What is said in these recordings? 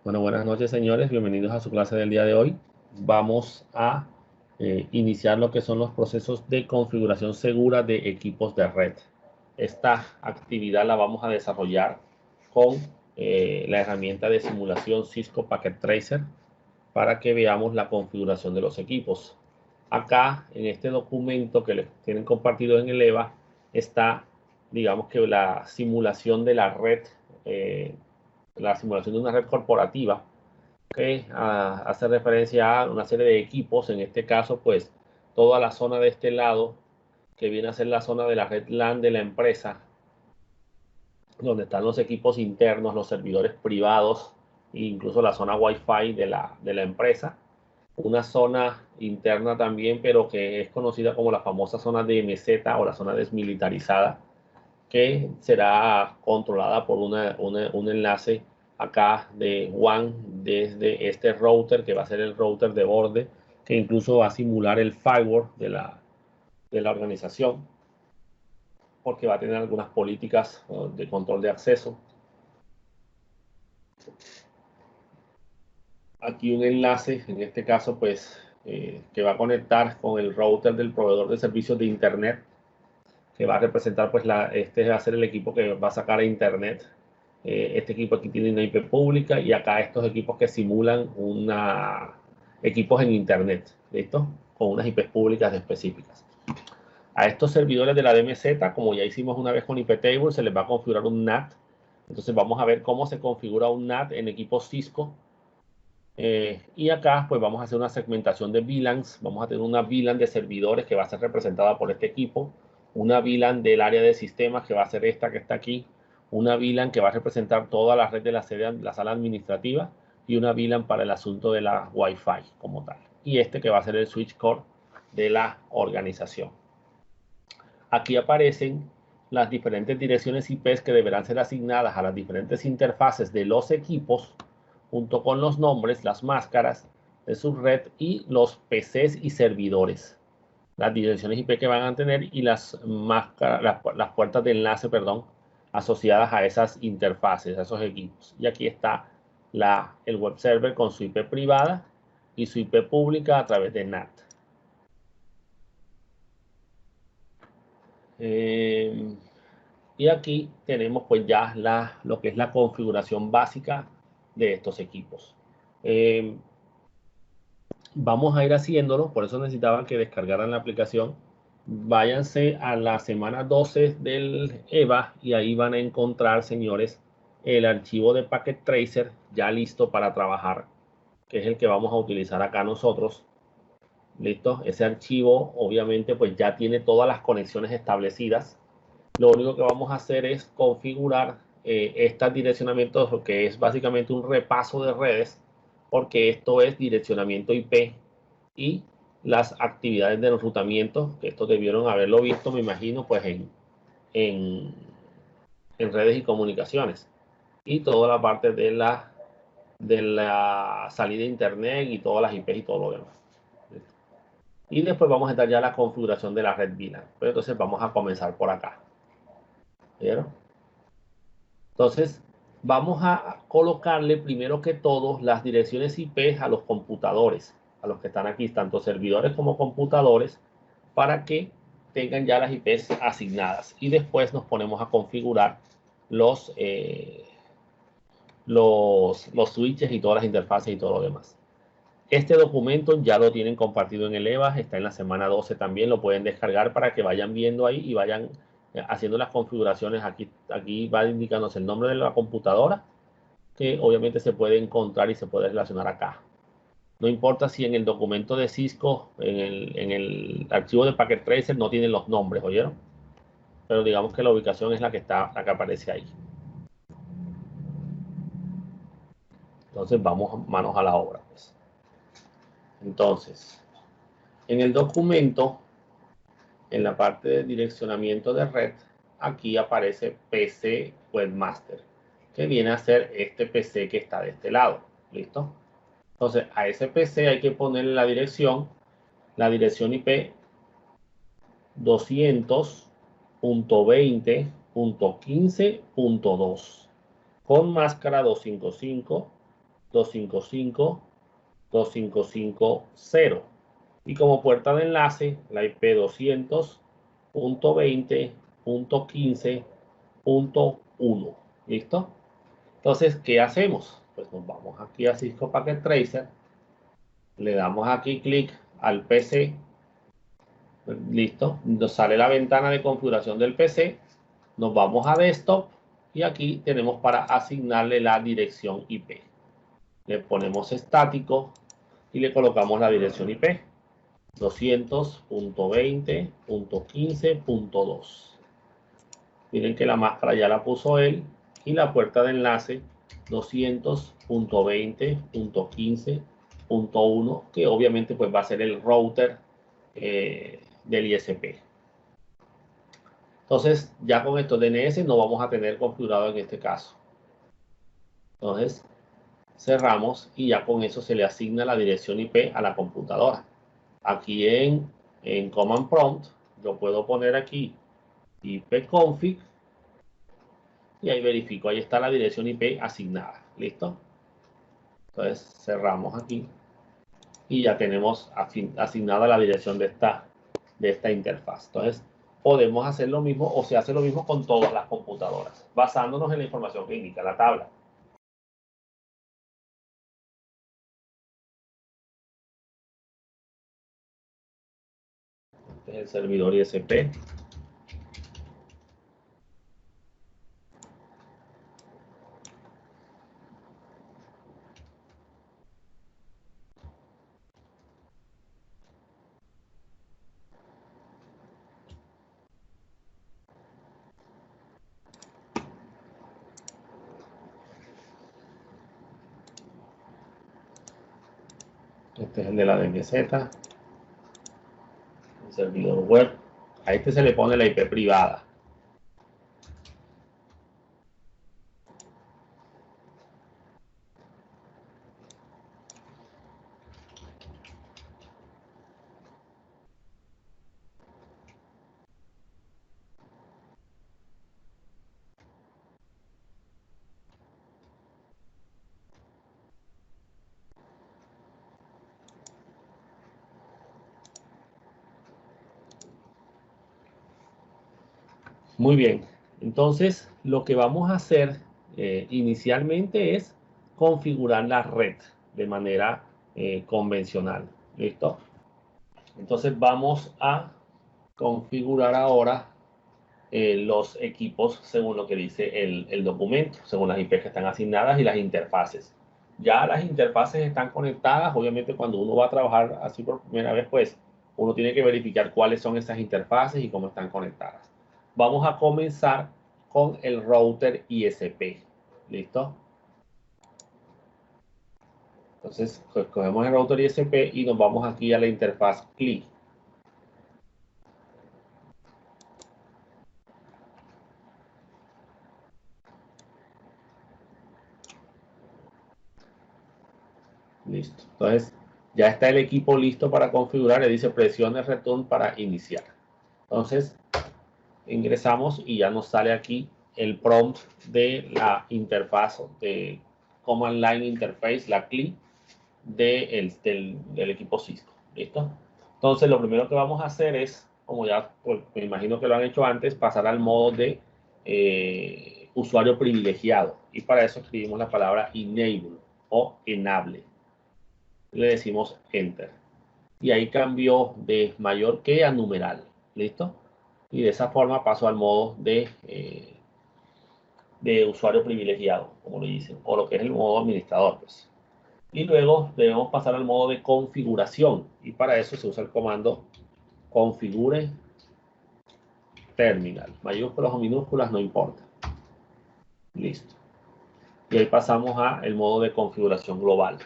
Bueno, buenas noches, señores. Bienvenidos a su clase del día de hoy. Vamos a iniciar lo que son los procesos de configuración segura de equipos de red. Esta actividad la vamos a desarrollar con la herramienta de simulación Cisco Packet Tracer para que veamos la configuración de los equipos. Acá, en este documento que les tienen compartido en el EVA, está, digamos que la simulación de la red, la simulación de una red corporativa que hace referencia a una serie de equipos. En este caso, pues, toda la zona de este lado, que viene a ser la zona de la red LAN de la empresa, donde están los equipos internos, los servidores privados, e incluso la zona Wi-Fi de la empresa. Una zona interna también, pero que es conocida como la famosa zona DMZ o la zona desmilitarizada, que será controlada por un enlace acá de WAN desde este router, que va a ser el router de borde, que incluso va a simular el firewall de la organización, porque va a tener algunas políticas de control de acceso. Aquí un enlace, en este caso, pues, que va a conectar con el router del proveedor de servicios de Internet, que va a representar, pues, este va a ser el equipo que va a sacar a Internet. Este equipo aquí tiene una IP pública y acá estos equipos que simulan equipos en Internet, ¿listo? Con unas IPs públicas específicas. A estos servidores de la DMZ, como ya hicimos una vez con iptable, se les va a configurar un NAT. Entonces vamos a ver cómo se configura un NAT en equipos Cisco. Y acá pues vamos a hacer una segmentación de VLANs. Vamos a tener una VLAN de servidores que va a ser representada por este equipo, una VLAN del área de sistemas que va a ser esta que está aquí, una VLAN que va a representar toda la red de la sala administrativa y una VLAN para el asunto de la Wi-Fi como tal. Y este que va a ser el switch core de la organización. Aquí aparecen las diferentes direcciones IPs que deberán ser asignadas a las diferentes interfaces de los equipos, junto con los nombres, las máscaras de su red y los PCs y servidores. Las direcciones IP que van a tener y las máscaras, las puertas de enlace, perdón, asociadas a esas interfaces, a esos equipos. Y aquí está el web server con su IP privada y su IP pública a través de NAT. Y aquí tenemos pues ya lo que es la configuración básica de estos equipos. Vamos a ir haciéndolo, por eso necesitaban que descargaran la aplicación. Váyanse a la semana 12 del EVA y ahí van a encontrar, señores, el archivo de Packet Tracer ya listo para trabajar, que es el que vamos a utilizar acá nosotros. ¿Listo? Ese archivo obviamente pues ya tiene todas las conexiones establecidas. Lo único que vamos a hacer es configurar estos direccionamientos, que es básicamente un repaso de redes, porque esto es direccionamiento IP y las actividades de enrutamiento, que esto debieron haberlo visto, me imagino, pues en, en redes y comunicaciones. Y toda la parte de la salida de internet y todas las IP y todo lo demás. Y después vamos a entrar ya a la configuración de la red VLAN. Pero entonces vamos a comenzar por acá. ¿Vieron? Entonces, vamos a colocarle primero que todo las direcciones IP a los computadores, a los que están aquí, tanto servidores como computadores, para que tengan ya las IPs asignadas. Y después nos ponemos a configurar los switches y todas las interfaces y todo lo demás. Este documento ya lo tienen compartido en el EVA, está en la semana 12 también, lo pueden descargar para que vayan viendo ahí y vayan haciendo las configuraciones. Aquí va indicándose el nombre de la computadora, que obviamente se puede encontrar y se puede relacionar acá. No importa si en el documento de Cisco, en el archivo de Packet Tracer no tienen los nombres, ¿oyeron? Pero digamos que la ubicación es la que aparece ahí. Entonces vamos manos a la obra, pues. Entonces, en el documento, en la parte de direccionamiento de red, aquí aparece PC Webmaster, que viene a ser este PC que está de este lado. ¿Listo? Entonces, a ese PC hay que ponerle la dirección IP 200.20.15.2 con máscara 255 255.255.0. Y como puerta de enlace, la IP 200.20.15.1. ¿Listo? Entonces, ¿qué hacemos? Pues nos vamos aquí a Cisco Packet Tracer, le damos aquí clic al PC, listo, nos sale la ventana de configuración del PC, nos vamos a Desktop y aquí tenemos para asignarle la dirección IP. Le ponemos estático y le colocamos la dirección IP 200.20.15.2. Miren que la máscara ya la puso él y la puerta de enlace 200.20.15.1, que obviamente pues va a ser el router del ISP. Entonces ya con estos DNS no vamos a tener configurado en este caso. Entonces cerramos y ya con eso se le asigna la dirección IP a la computadora. Aquí en Command Prompt yo puedo poner aquí ipconfig y ahí verifico, ahí está la dirección IP asignada. ¿Listo? Entonces cerramos aquí y ya tenemos asignada la dirección de esta interfaz. Entonces podemos hacer lo mismo o se hace lo mismo con todas las computadoras, basándonos en la información que indica la tabla. Este es el servidor ISP. Este es el de la DMZ, el servidor web. A este se le pone la IP privada. Muy bien, entonces lo que vamos a hacer inicialmente es configurar la red de manera convencional. ¿Listo? Entonces vamos a configurar ahora los equipos según lo que dice el documento, según las IP que están asignadas y las interfaces. Ya las interfaces están conectadas, obviamente cuando uno va a trabajar así por primera vez, pues uno tiene que verificar cuáles son esas interfaces y cómo están conectadas. Vamos a comenzar con el router ISP. ¿Listo? Entonces, cogemos el router ISP y nos vamos aquí a la interfaz CLI. Listo. Entonces, ya está el equipo listo para configurar. Le dice presione return para iniciar. Entonces, ingresamos y ya nos sale aquí el prompt de la interfaz de Command Line Interface, la CLI, del equipo Cisco. ¿Listo? Entonces, lo primero que vamos a hacer es, como ya pues, me imagino que lo han hecho antes, pasar al modo de usuario privilegiado. Y para eso escribimos la palabra enable o enable. Le decimos enter. Y ahí cambió de mayor que a numeral. ¿Listo? Y de esa forma paso al modo de usuario privilegiado, como le dicen, o lo que es el modo administrador. Pues. Y luego debemos pasar al modo de configuración. Y para eso se usa el comando configure terminal. Mayúsculas o minúsculas, no importa. Listo. Y ahí pasamos al modo de configuración global.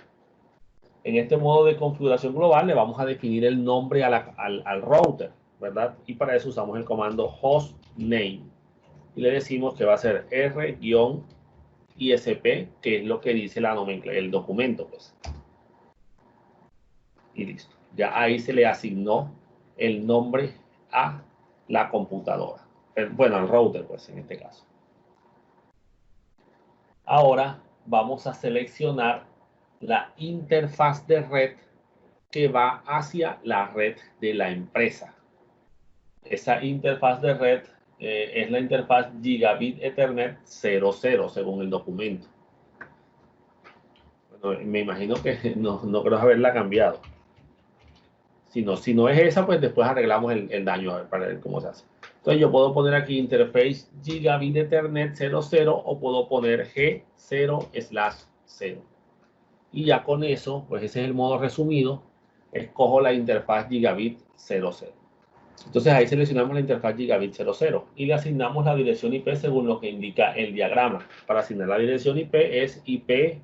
En este modo de configuración global le vamos a definir el nombre al router, ¿verdad? Y para eso usamos el comando hostname. Y le decimos que va a ser r-isp, que es lo que dice la nomenclatura, el documento, pues. Y listo. Ya ahí se le asignó el nombre a la computadora. Bueno, al router, pues, en este caso. Ahora vamos a seleccionar la interfaz de red que va hacia la red de la empresa. Esa interfaz de red es la interfaz Gigabit Ethernet 00 según el documento. Bueno, me imagino que no creo haberla cambiado. Si no es esa, pues después arreglamos el daño a ver, para ver cómo se hace. Entonces yo puedo poner aquí interface Gigabit Ethernet 00 o puedo poner G0/0. Y ya con eso, pues ese es el modo resumido. Escojo la interfaz Gigabit 00. Entonces ahí seleccionamos la interfaz Gigabit 00 y le asignamos la dirección IP según lo que indica el diagrama. Para asignar la dirección IP es IP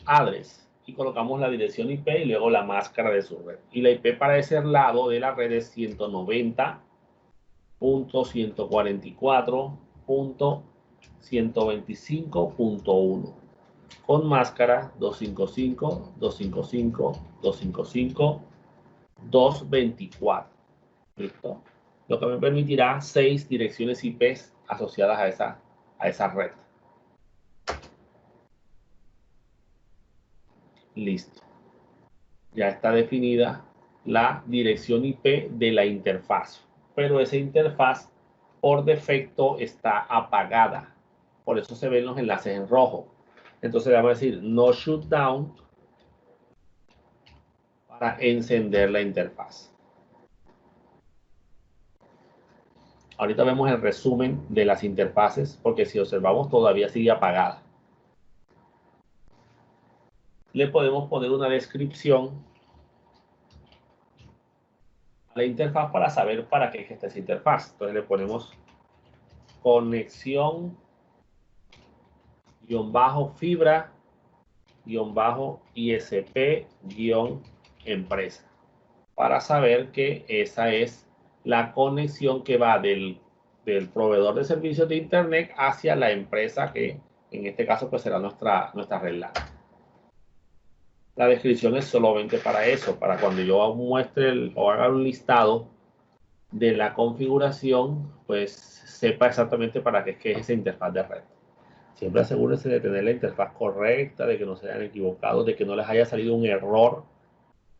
address y colocamos la dirección IP y luego la máscara de su red. Y la IP para ese lado de la red es 190.144.125.1 con máscara 255.255.255.224. ¿Listo? Lo que me permitirá 6 direcciones IP asociadas a esa red. Listo. Ya está definida la dirección IP de la interfaz, pero esa interfaz por defecto está apagada. Por eso se ven los enlaces en rojo. Entonces le vamos a decir no shutdown para encender la interfaz. Ahorita vemos el resumen de las interfaces, porque si observamos todavía sigue apagada. Le podemos poner una descripción a la interfaz para saber para qué es esta interfaz. Entonces le ponemos conexión -fibra -ISP -empresa para saber que esa es la conexión que va del proveedor de servicios de internet hacia la empresa que en este caso pues será nuestra red LAN. La descripción es solamente para eso, para cuando yo muestre o haga un listado de la configuración, pues sepa exactamente para qué es esa interfaz de red. Siempre asegúrense de tener la interfaz correcta, de que no se hayan equivocado, de que no les haya salido un error,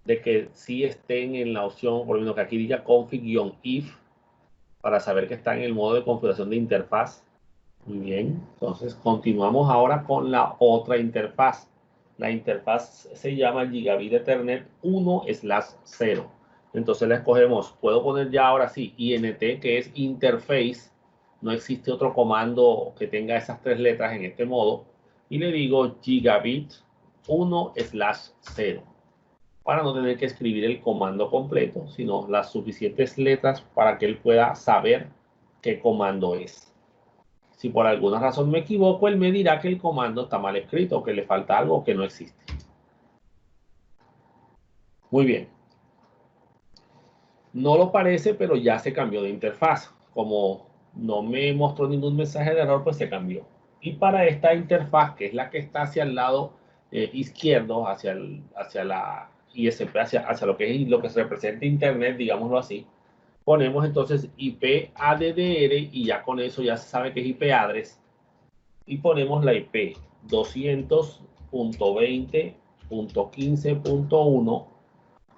de que sí estén en la opción, por ejemplo, que aquí diga config-if, para saber que está en el modo de configuración de interfaz. Muy bien, entonces continuamos ahora con la otra interfaz. La interfaz se llama Gigabit Ethernet 1/0. Entonces la escogemos, puedo poner ya ahora sí INT, que es interface. No existe otro comando que tenga esas 3 letras en este modo. Y le digo Gigabit 1/0 para no tener que escribir el comando completo, sino las suficientes letras para que él pueda saber qué comando es. Si por alguna razón me equivoco, él me dirá que el comando está mal escrito, que le falta algo que no existe. Muy bien. No lo parece, pero ya se cambió de interfaz. Como no me mostró ningún mensaje de error, pues se cambió. Y para esta interfaz, que es la que está hacia el lado izquierdo, hacia la ISP, hacia lo que es lo que se representa Internet, digámoslo así, ponemos entonces IP ADDR y ya con eso ya se sabe que es IP address. Y ponemos la IP 200.20.15.1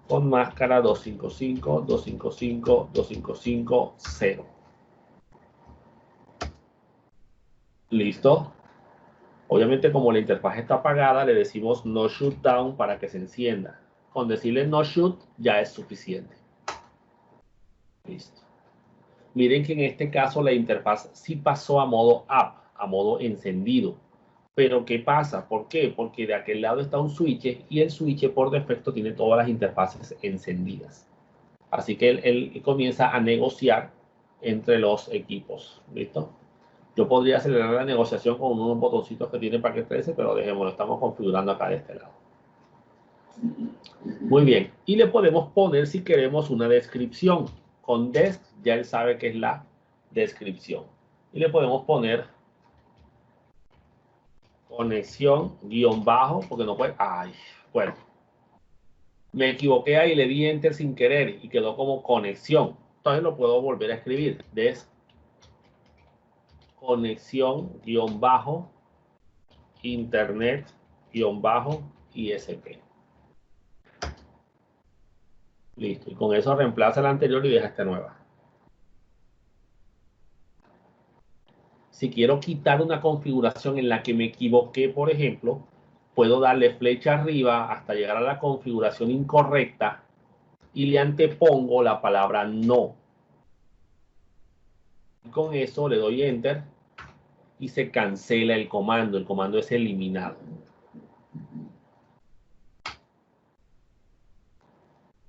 con máscara 255.255.255.0. ¿Listo? Obviamente como la interfaz está apagada, le decimos no shutdown para que se encienda. Con decirle no shoot ya es suficiente. Listo. Miren que en este caso la interfaz sí pasó a modo app, a modo encendido. Pero ¿qué pasa? ¿Por qué? Porque de aquel lado está un switch y el switch por defecto tiene todas las interfaces encendidas. Así que él comienza a negociar entre los equipos. ¿Listo? Yo podría acelerar la negociación con unos botoncitos que tiene Packet 13, pero dejémoslo, estamos configurando acá de este lado. Muy bien. Y le podemos poner si queremos una descripción. Con desc ya él sabe que es la descripción. Y le podemos poner conexión _, porque no puede. Ay, bueno. Me equivoqué ahí, le di enter sin querer y quedó como conexión. Entonces lo puedo volver a escribir. Conexión _, internet ISP. Listo. Y con eso reemplaza la anterior y deja esta nueva. Si quiero quitar una configuración en la que me equivoqué, por ejemplo, puedo darle flecha arriba hasta llegar a la configuración incorrecta y le antepongo la palabra no. Y con eso le doy enter y se cancela el comando. El comando es eliminado.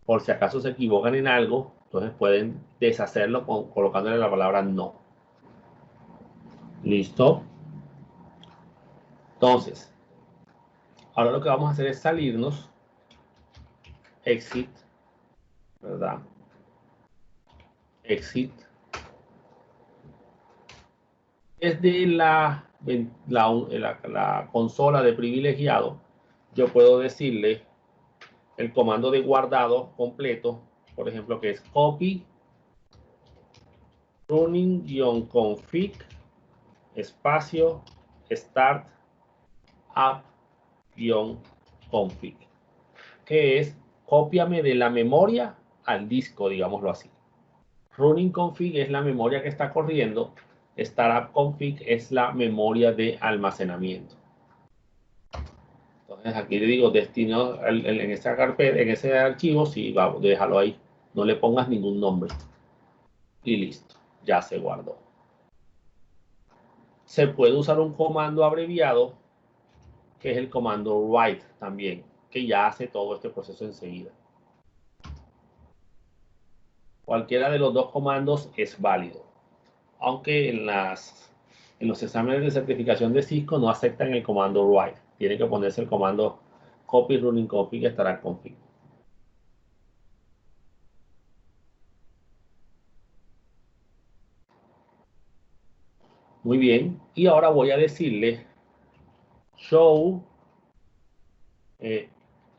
Por si acaso se equivocan en algo, entonces pueden deshacerlo colocándole la palabra no. ¿Listo? Entonces, ahora lo que vamos a hacer es salirnos. Exit, ¿verdad? Exit. Desde la consola de privilegiado, yo puedo decirle el comando de guardado completo, por ejemplo, que es copy running-config espacio start app-config, que es cópiame de la memoria al disco, digámoslo así. Running config es la memoria que está corriendo, startup config es la memoria de almacenamiento. Entonces aquí le digo destino en esa carpeta, en ese archivo, sí, va, déjalo ahí, no le pongas ningún nombre. Y listo, ya se guardó. Se puede usar un comando abreviado, que es el comando write también, que ya hace todo este proceso enseguida. Cualquiera de los dos comandos es válido, aunque en los exámenes de certificación de Cisco no aceptan el comando write. Tiene que ponerse el comando copy running config estará config. Muy bien, y ahora voy a decirle show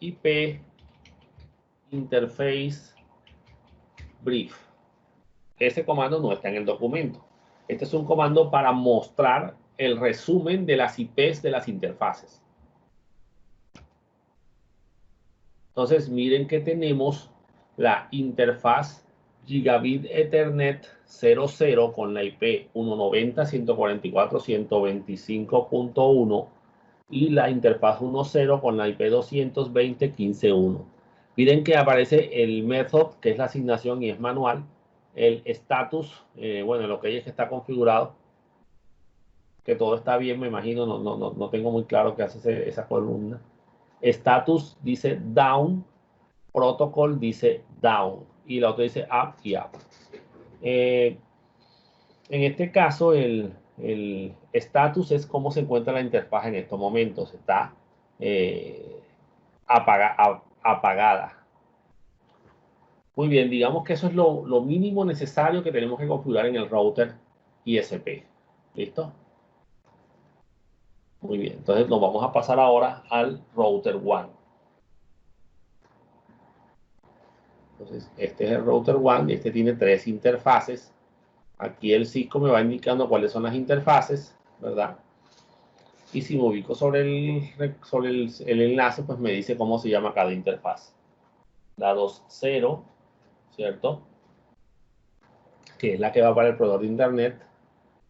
IP interface brief. Ese comando no está en el documento. Este es un comando para mostrar el resumen de las IPs de las interfaces. Entonces, miren que tenemos la interfaz Gigabit Ethernet 00 con la IP 190.144.125.1 y la interfaz 10 con la IP 220.15.1. Miren que aparece el method, que es la asignación y es manual, el status, bueno, lo que hay es que está configurado, que todo está bien, me imagino, no tengo muy claro qué hace esa columna. Status dice down, protocol dice down y la otra dice up y up. En este caso, el status es cómo se encuentra la interfaz en estos momentos. Está apagada. Muy bien, digamos que eso es lo mínimo necesario que tenemos que configurar en el router ISP. ¿Listo? Muy bien, entonces nos vamos a pasar ahora al router WAN. Entonces, este es el router WAN y este tiene 3 interfaces. Aquí el Cisco me va indicando cuáles son las interfaces, ¿verdad? Y si me ubico sobre el enlace, pues me dice cómo se llama cada interfaz. La 2.0, ¿cierto? Que es la que va para el proveedor de internet.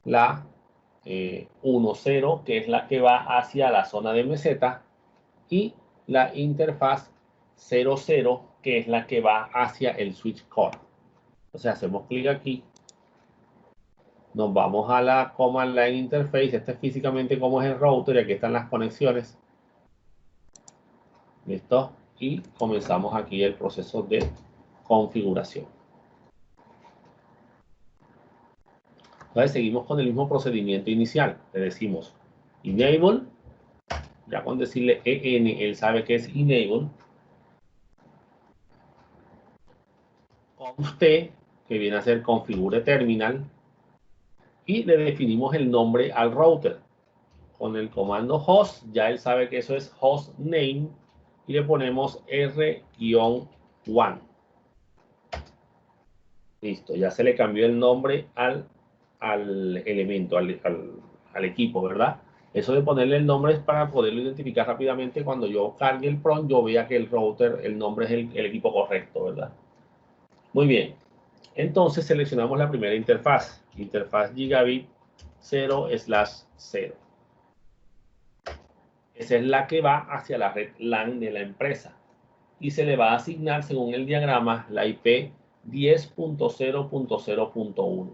La 1.0, que es la que va hacia la zona de meseta. Y la interfaz 0.0, que es la que va hacia el switch core. Entonces hacemos clic aquí. Nos vamos a la Command Line Interface. Este es físicamente cómo es el router y aquí están las conexiones. ¿Listo? Y comenzamos aquí el proceso de configuración. Entonces seguimos con el mismo procedimiento inicial. Le decimos Enable. Ya con decirle EN, él sabe que es Enable. Const, que viene a ser Configure Terminal. Y le definimos el nombre al router. Con el comando host, ya él sabe que eso es host name. Y le ponemos R-1. Listo, ya se le cambió el nombre al elemento, al equipo, ¿verdad? Eso de ponerle el nombre es para poderlo identificar rápidamente. Cuando yo cargue el prompt, yo vea que el router, el nombre es el equipo correcto, ¿verdad? Muy bien. Entonces seleccionamos la primera interfaz gigabit 0/0. Esa es la que va hacia la red LAN de la empresa y se le va a asignar, según el diagrama, la IP 10.0.0.1.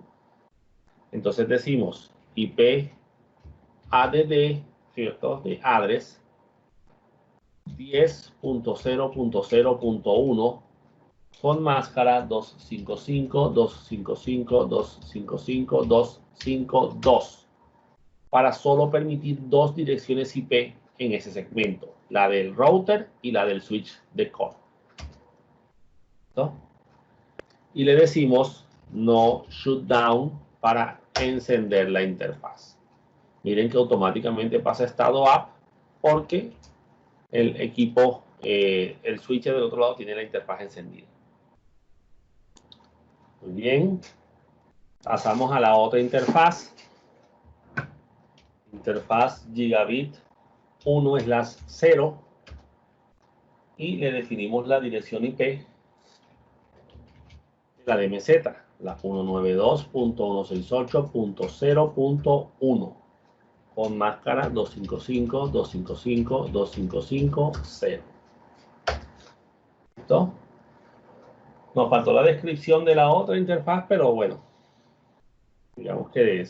Entonces decimos IP ADD, ¿cierto? De address 10.0.0.1 con máscara 255.255.255.252 para solo permitir dos direcciones IP en ese segmento, la del router y la del switch de core. ¿No? Y le decimos no shutdown para encender la interfaz. Miren que automáticamente pasa a estado up porque el equipo, el switcher del otro lado tiene la interfaz encendida. Muy bien. Pasamos a la otra interfaz. Interfaz gigabit 1/0 y le definimos la dirección IP de la DMZ, la 192.168.0.1 con máscara 255.255.255.0. ¿Listo? Nos faltó la descripción de la otra interfaz, pero bueno, digamos que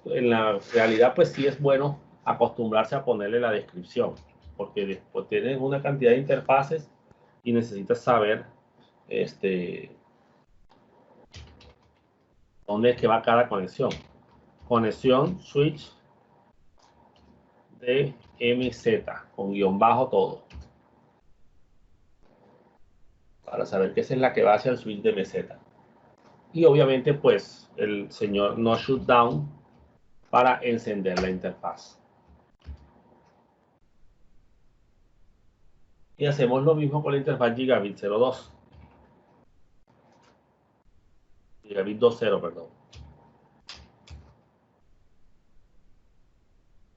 en la realidad pues sí es bueno acostumbrarse a ponerle la descripción, porque después tienes una cantidad de interfaces y necesitas saber dónde es que va cada conexión. Conexión switch de MZ con guión bajo todo, para saber que esa es la que va hacia el switch de MZ. Y obviamente pues el señor no shutdown para encender la interfaz. Y hacemos lo mismo con la interfaz gigabit 02. Gigabit 2.0, perdón.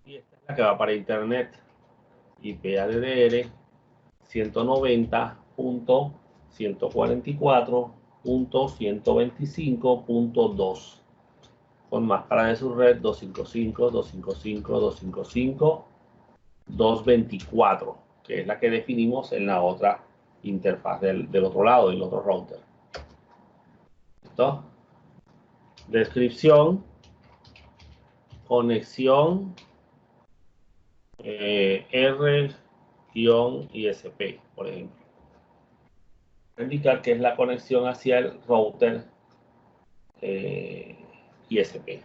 Y esta es la que va para internet. IP ADDR 190.144.125.2 con máscara de su red 255.255.255.224, que es la que definimos en la otra interfaz del otro lado, del otro router. ¿Listo? Descripción, conexión R-ISP, por ejemplo. Indicar que es la conexión hacia el router ISP.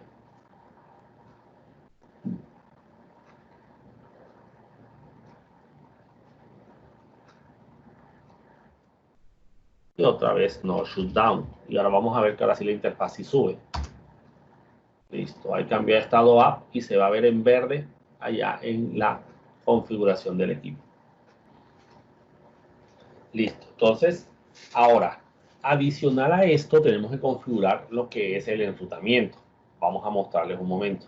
Y otra vez no shutdown. Y ahora vamos a ver que ahora sí la interfaz sí sube. Listo, ahí cambia de estado up y se va a ver en verde allá en la configuración del equipo. Listo, entonces ahora adicional a esto tenemos que configurar lo que es el enrutamiento. Vamos a mostrarles un momento.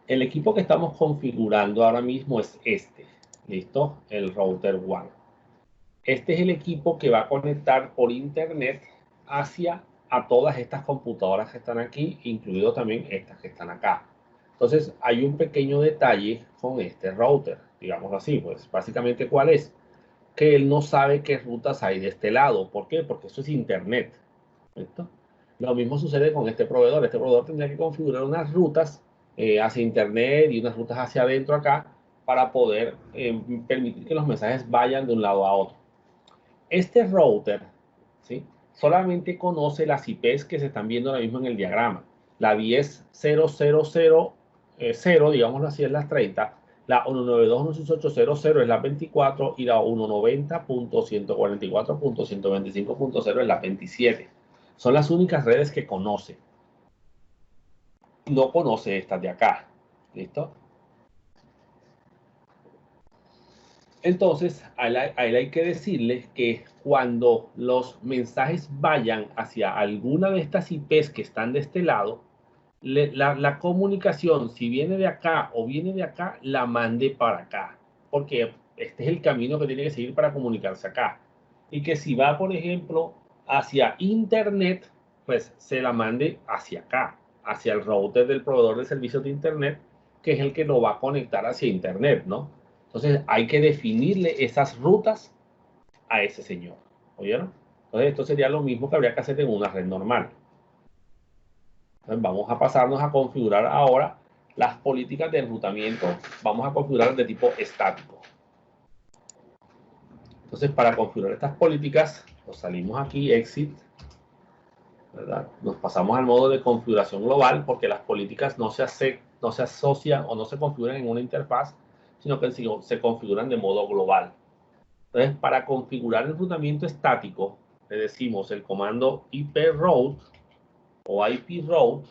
El equipo que estamos configurando ahora mismo es este. ¿Listo? El router One. Este es el equipo que va a conectar por internet hacia a todas estas computadoras que están aquí, incluido también estas que están acá. Entonces, hay un pequeño detalle con este router, digamos así, pues básicamente ¿cuál es? Que él no sabe qué rutas hay de este lado. ¿Por qué? Porque eso es internet. ¿Listo? Lo mismo sucede con este proveedor. Este proveedor tendría que configurar unas rutas hacia internet y unas rutas hacia adentro acá para poder permitir que los mensajes vayan de un lado a otro. Este router, ¿sí?, solamente conoce las IPs que se están viendo ahora mismo en el diagrama. La 10.0.0.0, digámoslo así, es las 30. La 192.168.0.0 es la 24 y la 190.144.125.0 es la 27. Son las únicas redes que conoce. No conoce estas de acá. ¿Listo? Entonces, a él hay que decirle que cuando los mensajes vayan hacia alguna de estas IPs que están de este lado, la comunicación, si viene de acá o viene de acá, la mande para acá. Porque este es el camino que tiene que seguir para comunicarse acá. Y que si va, por ejemplo, hacia Internet, pues se la mande hacia acá, hacia el router del proveedor de servicios de Internet, que es el que lo va a conectar hacia Internet, ¿no? Entonces hay que definirle esas rutas a ese señor. ¿Oyeron? Entonces esto sería lo mismo que habría que hacer en una red normal. Entonces vamos a pasarnos a configurar ahora las políticas de enrutamiento. Vamos a configurar de tipo estático. Entonces, para configurar estas políticas, nos salimos aquí, Exit, ¿verdad? Nos pasamos al modo de configuración global porque las políticas no se asocian o no se configuran en una interfaz, sino que se configuran de modo global. Entonces, para configurar el enrutamiento estático, le decimos el comando iproute o iproute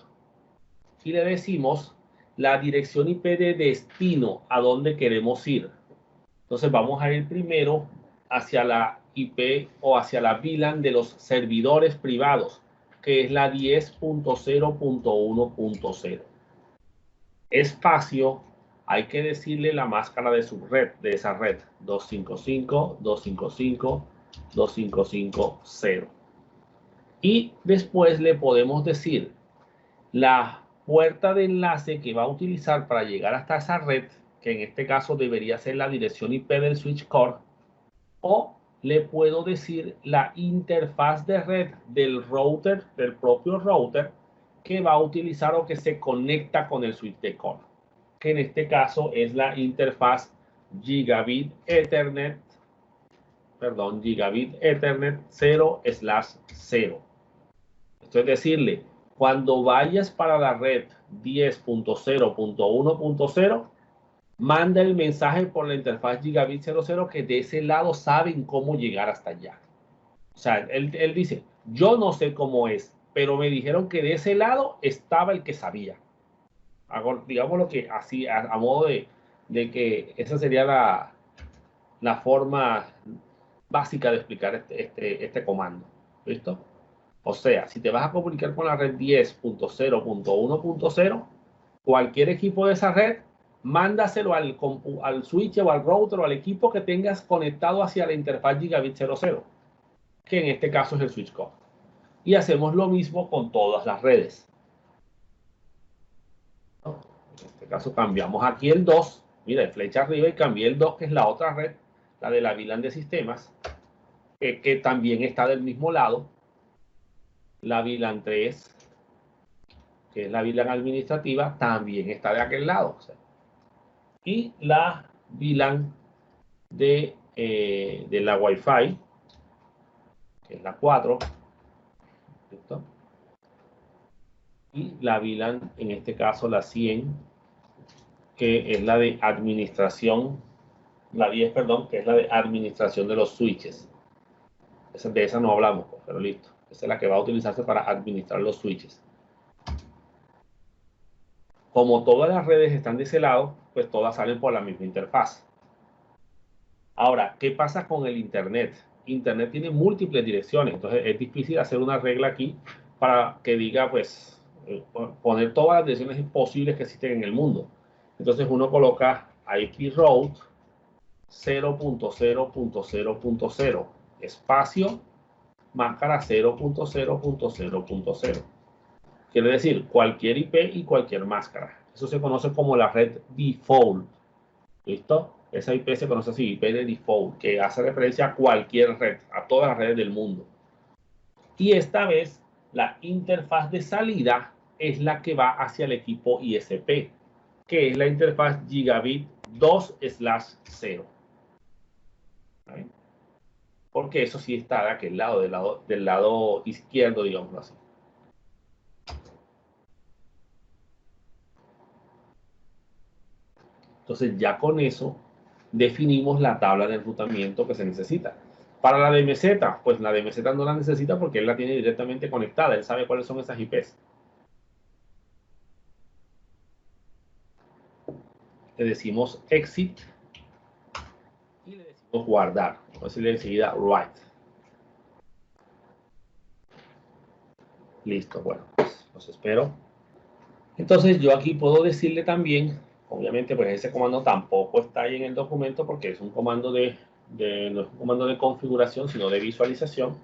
y le decimos la dirección IP de destino a donde queremos ir. Entonces vamos a ir primero hacia la IP o hacia la VLAN de los servidores privados, que es la 10.0.1.0. Espacio, hay que decirle la máscara de subred de esa red, 255.255.255.0. Y después le podemos decir la puerta de enlace que va a utilizar para llegar hasta esa red, que en este caso debería ser la dirección IP del switch core, o le puedo decir la interfaz de red del router, del propio router, que va a utilizar o que se conecta con el switch de core, que en este caso es la interfaz Gigabit Ethernet, perdón, Gigabit Ethernet 0/0. Esto es decirle, cuando vayas para la red 10.0.1.0, manda el mensaje por la interfaz Gigabit 00 que de ese lado saben cómo llegar hasta allá. O sea, él dice, yo no sé cómo es, pero me dijeron que de ese lado estaba el que sabía. Digamos lo que así, a modo de que esa sería la forma básica de explicar este comando. ¿Listo? O sea, si te vas a comunicar con la red 10.0.1.0, cualquier equipo de esa red, mándaselo al switch o al router o al equipo que tengas conectado hacia la interfaz Gigabit 00, que en este caso es el switch core. Y hacemos lo mismo con todas las redes. ¿No? En este caso cambiamos aquí el 2, mira, flecha arriba y cambié el 2, que es la otra red, la de la VLAN de sistemas, que también está del mismo lado. La VLAN 3, que es la VLAN administrativa, también está de aquel lado. O sea, y la VLAN de la Wi-Fi, que es la 4, ¿listo? Y la VLAN, en este caso la 100, que es la de administración, la 10, perdón, que es la de administración de los switches. De esa no hablamos, pero listo. Esa es la que va a utilizarse para administrar los switches. Como todas las redes están de ese lado, pues todas salen por la misma interfaz. Ahora, ¿qué pasa con el Internet? Internet tiene múltiples direcciones, entonces es difícil hacer una regla aquí para que diga, pues, poner todas las direcciones posibles que existen en el mundo. Entonces uno coloca IP route 0.0.0.0, espacio, máscara 0.0.0.0. Quiere decir cualquier IP y cualquier máscara. Eso se conoce como la red default. ¿Listo? Esa IP se conoce así, IP de default, que hace referencia a cualquier red, a todas las redes del mundo. Y esta vez, la interfaz de salida es la que va hacia el equipo ISP, que es la interfaz Gigabit 2/0. ¿Vale? Porque eso sí está de aquel lado, del lado izquierdo, digámoslo así. Entonces, ya con eso definimos la tabla de enrutamiento que se necesita. Para la DMZ, pues la DMZ no la necesita porque él la tiene directamente conectada, él sabe cuáles son esas IPs. Le decimos exit y le decimos guardar. Vamos a decirle enseguida write. Listo, bueno, pues los espero. Entonces yo aquí puedo decirle también, obviamente pues ese comando tampoco está ahí en el documento porque es un comando no es un comando de configuración, sino de visualización.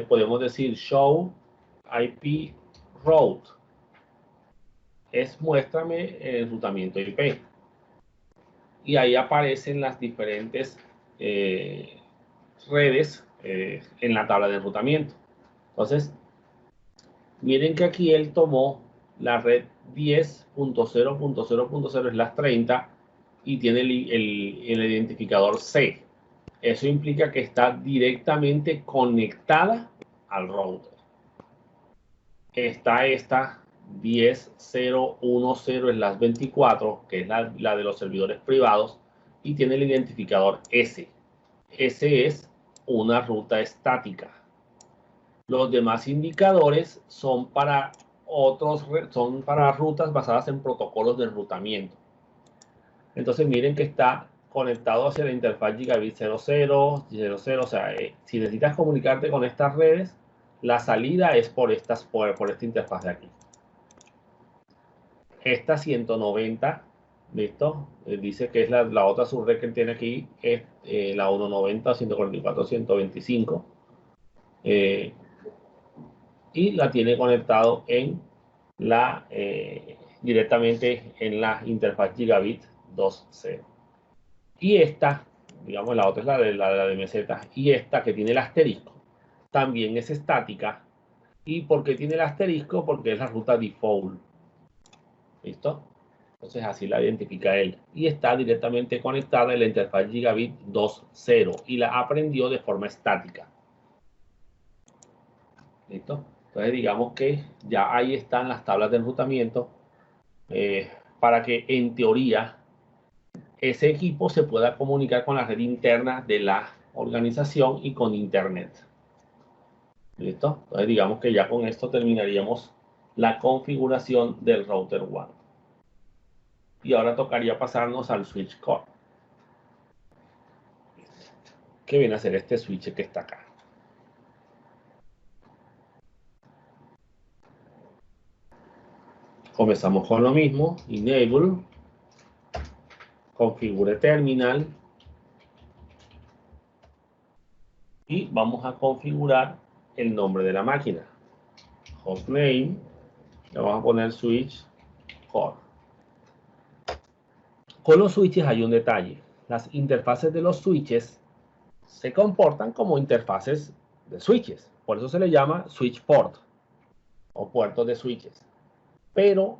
Podemos decir show IP route, es muéstrame el enrutamiento IP. Y ahí aparecen las diferentes redes en la tabla de enrutamiento. Entonces, miren que aquí él tomó la red 10.0.0.0/30 y tiene el identificador C. Eso implica que está directamente conectada al router. Está esta 10.0.10/24, que es la de los servidores privados, y tiene el identificador S. S es una ruta estática. Los demás indicadores son para rutas basadas en protocolos de enrutamiento. Entonces miren que está conectado hacia la interfaz Gigabit 00, 00, o sea, si necesitas comunicarte con estas redes, la salida es por esta interfaz de aquí. Esta 190, ¿listo? Dice que es la otra subred que tiene aquí, es la 190, 144, 125. Y la tiene conectado directamente en la interfaz Gigabit 2.0. Y esta, digamos, la otra es la de meseta, y esta que tiene el asterisco, también es estática. ¿Y por qué tiene el asterisco? Porque es la ruta default. ¿Listo? Entonces así la identifica él. Y está directamente conectada en la interfaz Gigabit 2.0 y la aprendió de forma estática. ¿Listo? Entonces digamos que ya ahí están las tablas de enrutamiento para que en teoría ese equipo se pueda comunicar con la red interna de la organización y con internet. ¿Listo? Entonces digamos que ya con esto terminaríamos la configuración del router WAN. Y ahora tocaría pasarnos al switch core. ¿Qué viene a ser este switch que está acá? Comenzamos con lo mismo, enable, configure terminal y vamos a configurar el nombre de la máquina. Hostname, le vamos a poner switch core. Con los switches hay un detalle. Las interfaces de los switches se comportan como interfaces de switches. Por eso se le llama switch port o puertos de switches. Pero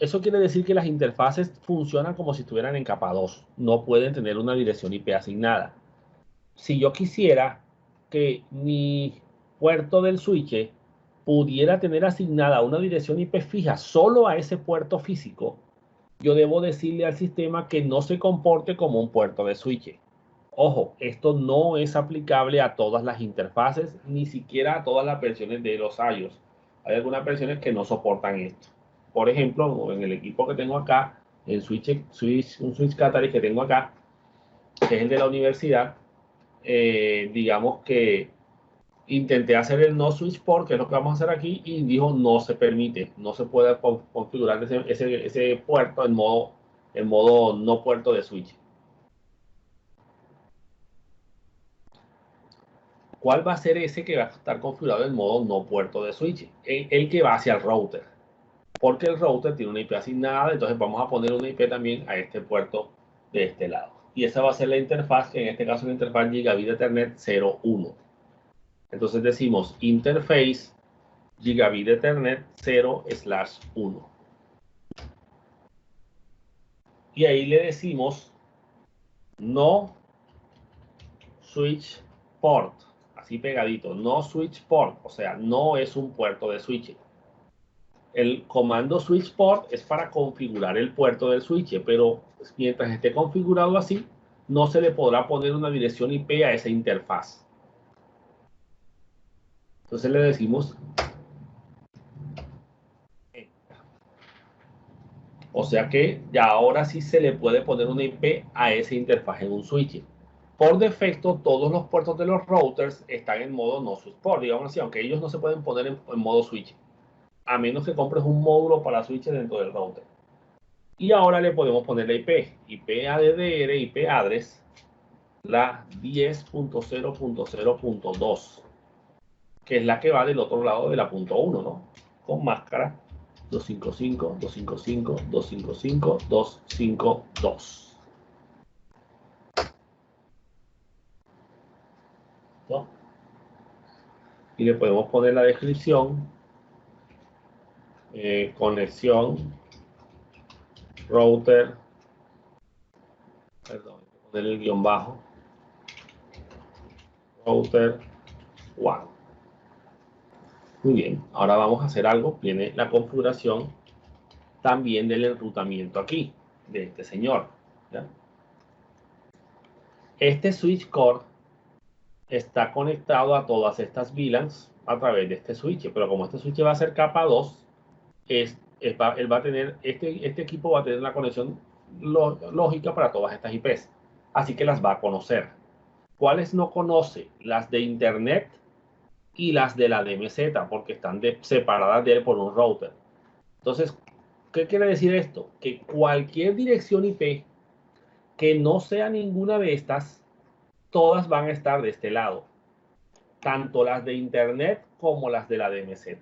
eso quiere decir que las interfaces funcionan como si estuvieran en capa 2. No pueden tener una dirección IP asignada. Si yo quisiera que mi puerto del switch pudiera tener asignada una dirección IP fija solo a ese puerto físico, yo debo decirle al sistema que no se comporte como un puerto de switch. Ojo, esto no es aplicable a todas las interfaces, ni siquiera a todas las versiones de los iOS. Hay algunas versiones que no soportan esto. Por ejemplo, en el equipo que tengo acá, un switch Catalyst que tengo acá, que es el de la universidad, digamos que intenté hacer el no switch port, que es lo que vamos a hacer aquí, y dijo no se permite, no se puede configurar ese puerto en modo no puerto de switch. ¿Cuál va a ser ese que va a estar configurado en modo no puerto de switch? El que va hacia el router. Porque el router tiene una IP asignada, entonces vamos a poner una IP también a este puerto de este lado. Y esa va a ser la interfaz, que en este caso es la interfaz Gigabit Ethernet 01. Entonces decimos interface Gigabit Ethernet 0/1. Y ahí le decimos no switch port, así pegadito, no switch port, o sea, no es un puerto de switch. El comando switch port es para configurar el puerto del switch, pero mientras esté configurado así, no se le podrá poner una dirección IP a esa interfaz. Entonces le decimos, o sea que ya ahora sí se le puede poner una IP a esa interfaz en un switch. Por defecto, todos los puertos de los routers están en modo no switch port, digamos así, aunque ellos no se pueden poner en modo switch. a menos que compres un módulo para switches dentro del router. Y ahora le podemos poner la IP ADDR, IP address, la 10.0.0.2, que es la que va del otro lado de la punto 1, ¿no? Con máscara 255, 255, 255, 252. ¿No? Y le podemos poner la descripción, conexión, router, perdón, poner el guión bajo, router 1. Muy bien, ahora vamos a hacer algo. Viene la configuración también del enrutamiento aquí, de este señor. ¿Ya? Este switch core está conectado a todas estas VLANs a través de este switch, pero como este switch va a ser capa 2, él va a tener, este equipo va a tener la conexión lógica para todas estas IPs, así que las va a conocer. ¿Cuáles no conoce? Las de Internet y las de la DMZ, porque están separadas de él por un router. Entonces, ¿qué quiere decir esto? Que cualquier dirección IP que no sea ninguna de estas, todas van a estar de este lado, tanto las de Internet como las de la DMZ.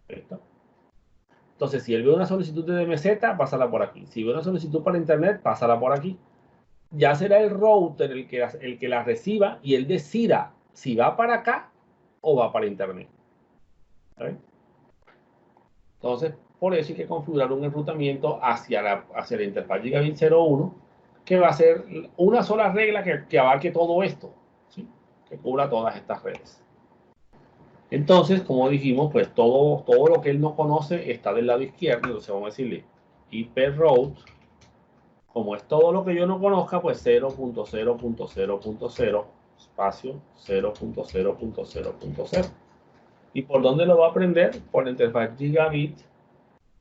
¿Listo? Entonces, si él ve una solicitud de DMZ, pásala por aquí. Si ve una solicitud para Internet, pásala por aquí. Ya será el router el que la reciba y él decida si va para acá o va para Internet. ¿Saben? Entonces, por eso hay que configurar un enrutamiento hacia la interfaz Gigabit 01, que va a ser una sola regla que abarque todo esto, ¿sí? Que cubra todas estas redes. Entonces, como dijimos, pues todo lo que él no conoce está del lado izquierdo. Entonces vamos a decirle IP route, como es todo lo que yo no conozca, pues 0.0.0.0 espacio 0.0.0.0. ¿Y por dónde lo va a aprender? Por la interfaz Gigabit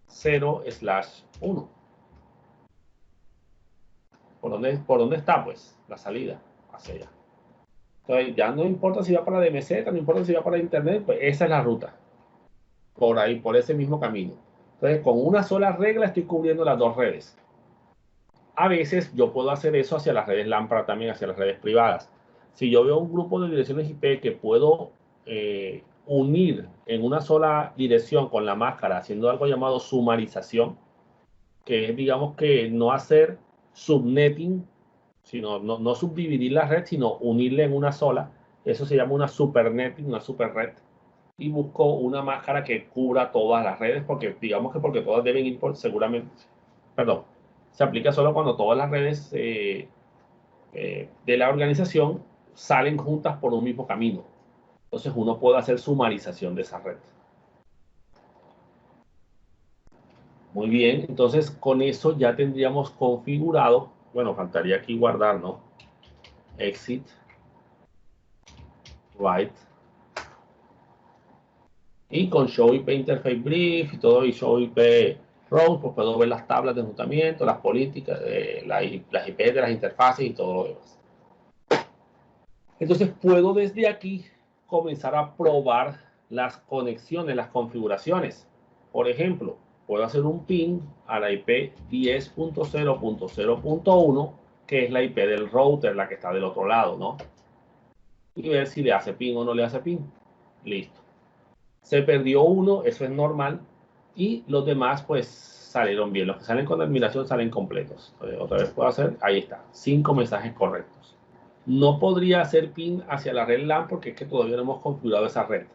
0/1. ¿Por dónde está? Pues la salida hacia allá. Entonces ya no importa si va para DMZ, no importa si va para Internet, pues esa es la ruta. Por ahí, por ese mismo camino. Entonces con una sola regla estoy cubriendo las dos redes. A veces yo puedo hacer eso hacia las redes lámpara también, hacia las redes privadas. Si yo veo un grupo de direcciones IP que puedo unir en una sola dirección con la máscara, haciendo algo llamado sumarización, que es, digamos, que no hacer subnetting, sino no subdividir la red, sino unirla en una sola. Eso se llama una supernetting, una superred. Y busco una máscara que cubra todas las redes, porque digamos que porque todas deben ir por seguramente, perdón, se aplica solo cuando todas las redes de la organización salen juntas por un mismo camino. Entonces uno puede hacer sumarización de esa red. Muy bien, entonces con eso ya tendríamos configurado, bueno, faltaría aquí guardar, ¿no? Exit, write, y con Show IP Interface Brief y todo, y Show IP Route, pues puedo ver las tablas de enrutamiento, las políticas, las IP de las interfaces y todo lo demás. Entonces puedo desde aquí comenzar a probar las conexiones, las configuraciones. Por ejemplo, puedo hacer un ping a la IP 10.0.0.1, que es la IP del router, la que está del otro lado, ¿no? Y ver si le hace ping o no le hace ping. Listo. Se perdió uno, eso es normal, y los demás pues salieron bien. Los que salen con admiración salen completos. Entonces, otra vez puedo hacer, ahí está, 5 mensajes correctos. No podría hacer ping hacia la red LAN porque es que todavía no hemos configurado esa red.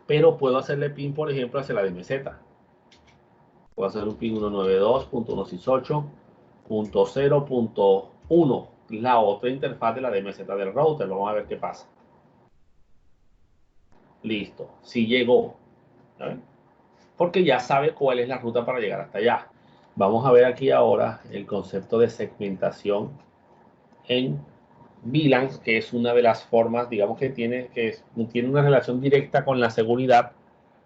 Pero puedo hacerle ping, por ejemplo, hacia la DMZ. Puedo hacer un ping 192.168.0.1, la otra interfaz de la DMZ del router. Vamos a ver qué pasa. Listo, sí llegó. ¿Saben? Porque ya sabe cuál es la ruta para llegar hasta allá. Vamos a ver aquí ahora el concepto de segmentación en VLANs, que es una de las formas, digamos, que tiene una relación directa con la seguridad,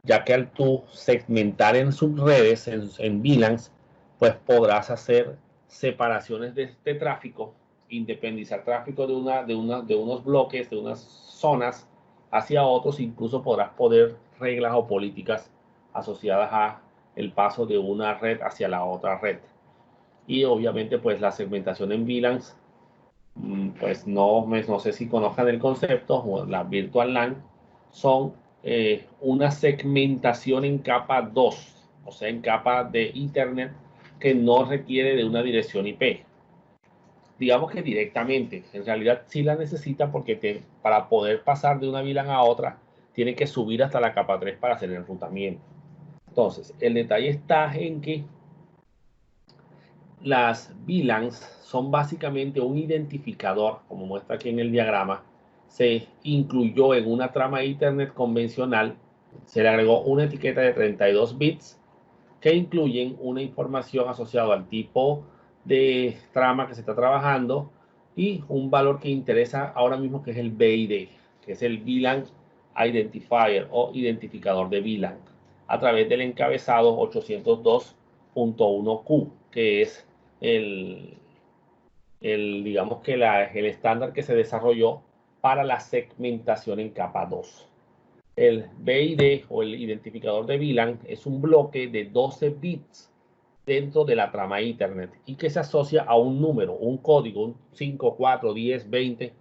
ya que al tú segmentar en subredes, en VLANs, pues podrás hacer separaciones de este tráfico, independizar tráfico de unos bloques, de unas zonas hacia otros, incluso podrás poner reglas o políticas asociadas a el paso de una red hacia la otra red. Y obviamente pues la segmentación en VLANs, pues no sé si conozcan el concepto, o la Virtual LAN son una segmentación en capa 2, o sea, en capa de Internet que no requiere de una dirección IP. Digamos que directamente, en realidad sí la necesita porque para poder pasar de una VLAN a otra, tiene que subir hasta la capa 3 para hacer el enrutamiento. Entonces, el detalle está en que las VLANs son básicamente un identificador, como muestra aquí en el diagrama. Se incluyó en una trama de Internet convencional, se le agregó una etiqueta de 32 bits que incluyen una información asociada al tipo de trama que se está trabajando y un valor que interesa ahora mismo, que es el BID, que es el VLAN Identifier o identificador de VLAN, a través del encabezado 802.1Q, que es digamos que el estándar que se desarrolló para la segmentación en capa 2. El BID o el identificador de VLAN es un bloque de 12 bits dentro de la trama Ethernet y que se asocia a un número, un código, un 5, 4, 10, 20,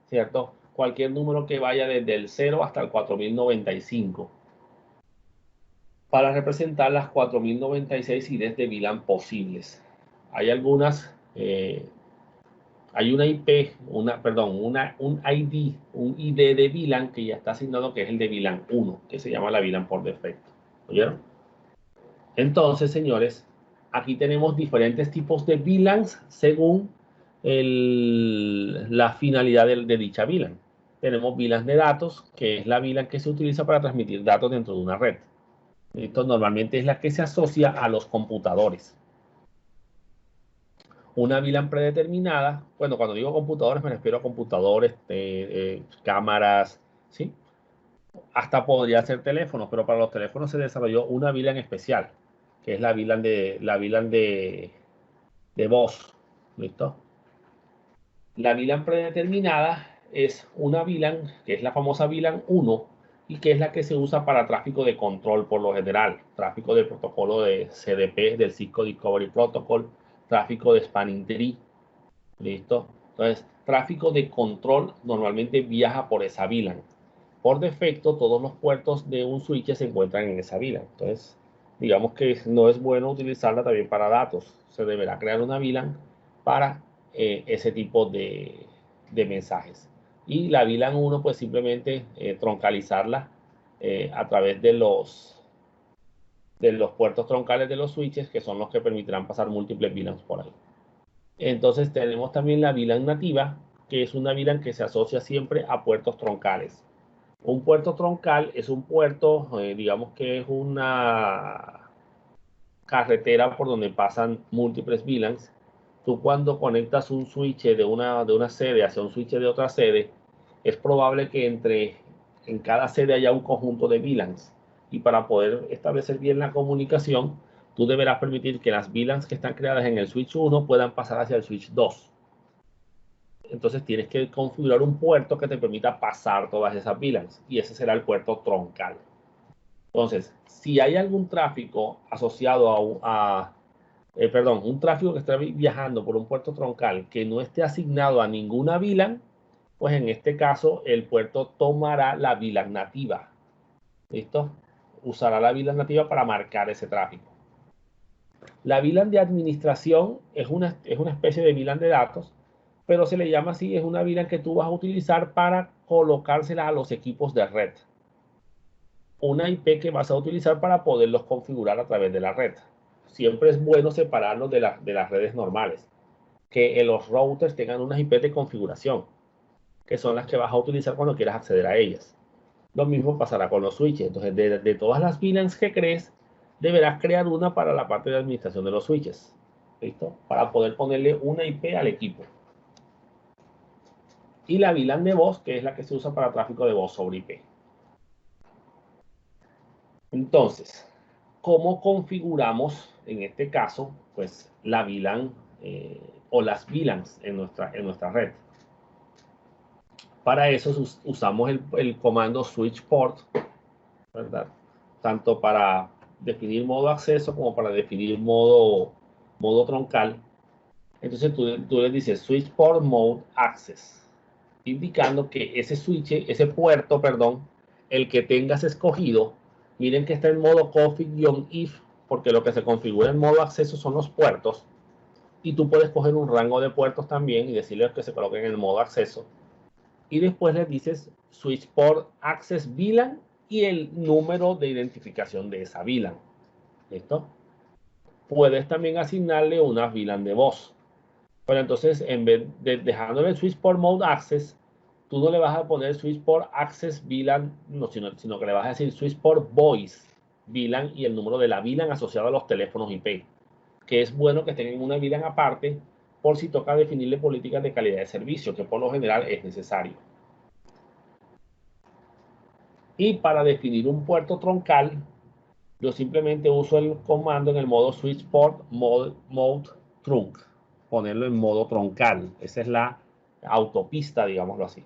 ¿cierto? Cualquier número que vaya desde el 0 hasta el 4095 para representar las 4096 IDs de VLAN posibles. Hay algunas, hay una IP, un ID, un ID de VLAN que ya está asignado, que es el de VLAN 1, que se llama la VLAN por defecto. ¿Oyeron? Entonces, señores, aquí tenemos diferentes tipos de VLANs según la finalidad de dicha VLAN. Tenemos VLANs de datos, que es la VLAN que se utiliza para transmitir datos dentro de una red. Esto normalmente es la que se asocia a los computadores. Una VLAN predeterminada, bueno, cuando digo computadores me refiero a computadores, cámaras, ¿sí? Hasta podría ser teléfonos, pero para los teléfonos se desarrolló una VLAN especial, que es la VLAN de voz. ¿Listo? La VLAN predeterminada es una VLAN que es la famosa VLAN 1 y que es la que se usa para tráfico de control por lo general, tráfico del protocolo de CDP, del Cisco Discovery Protocol, tráfico de Spanning Tree. ¿Listo? Entonces, tráfico de control normalmente viaja por esa VLAN. Por defecto, todos los puertos de un switch se encuentran en esa VLAN. Entonces, digamos que no es bueno utilizarla también para datos. Se deberá crear una VLAN para ese tipo de mensajes. Y la VLAN 1, pues simplemente troncalizarla a través de los puertos troncales de los switches, que son los que permitirán pasar múltiples VLANs por ahí. Entonces tenemos también la VLAN nativa, que es una VLAN que se asocia siempre a puertos troncales. Un puerto troncal es un puerto, digamos que es una carretera por donde pasan múltiples VLANs. Tú cuando conectas un switch de una sede hacia un switch de otra sede, es probable que en cada sede haya un conjunto de VLANs. Y para poder establecer bien la comunicación, tú deberás permitir que las VLANs que están creadas en el switch 1 puedan pasar hacia el switch 2. Entonces tienes que configurar un puerto que te permita pasar todas esas VLANs y ese será el puerto troncal. Entonces, si hay algún tráfico asociado un tráfico que está viajando por un puerto troncal que no esté asignado a ninguna VLAN, pues en este caso el puerto tomará la VLAN nativa. ¿Listo? Usará la VLAN nativa para marcar ese tráfico. La VLAN de administración es una especie de VLAN de datos, pero se le llama así, es una VLAN que tú vas a utilizar para colocársela a los equipos de red. Una IP que vas a utilizar para poderlos configurar a través de la red. Siempre es bueno separarlos de las redes normales. Que los routers tengan unas IP de configuración, que son las que vas a utilizar cuando quieras acceder a ellas. Lo mismo pasará con los switches. Entonces, de todas las VLANs que crees, deberás crear una para la parte de administración de los switches. ¿Listo? Para poder ponerle una IP al equipo. Y la VLAN de voz, que es la que se usa para tráfico de voz sobre IP. Entonces, ¿cómo configuramos en este caso pues la VLAN o las VLANs en nuestra red? Para eso usamos el comando switch port, ¿verdad? Tanto para definir modo acceso como para definir modo troncal. Entonces tú le dices switch port mode access, indicando que ese puerto, perdón, el que tengas escogido, miren que está en modo config-if, porque lo que se configura en modo acceso son los puertos, y tú puedes coger un rango de puertos también y decirles que se coloquen en el modo acceso. Y después le dices switch port access VLAN y el número de identificación de esa VLAN. ¿Listo? Puedes también asignarle una VLAN de voz. Pero entonces, en vez de dejándole el switch port mode access, tú no le vas a poner switch port access VLAN, no, sino que le vas a decir switch port voice VLAN y el número de la VLAN asociado a los teléfonos IP. Que es bueno que tengan una VLAN aparte por si toca definirle políticas de calidad de servicio, que por lo general es necesario. Y para definir un puerto troncal, yo simplemente uso el comando en el modo switch port mode trunk, ponerlo en modo troncal. Esa es la autopista, digámoslo así.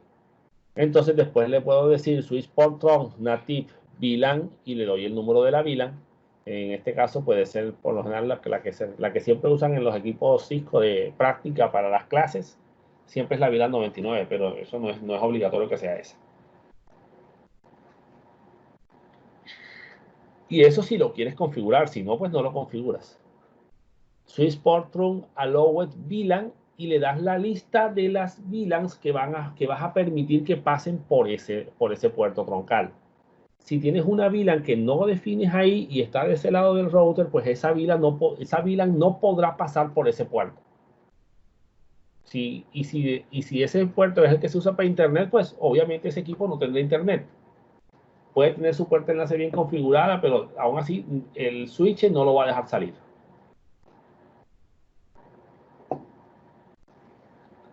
Entonces después le puedo decir switch port trunk native VLAN y le doy el número de la VLAN. En este caso puede ser por lo general la que siempre usan en los equipos Cisco de práctica para las clases. Siempre es la VLAN 99, pero eso no es obligatorio que sea esa. Y eso si lo quieres configurar, si no, pues no lo configuras. Switch port trunk allowed VLAN y le das la lista de las VLANs que vas a permitir que pasen por ese puerto troncal. Si tienes una VLAN que no defines ahí y está de ese lado del router, pues esa VLAN no podrá pasar por ese puerto. Y si ese puerto es el que se usa para internet, pues obviamente ese equipo no tendrá internet. Puede tener su puerta de enlace bien configurada, pero aún así el switch no lo va a dejar salir.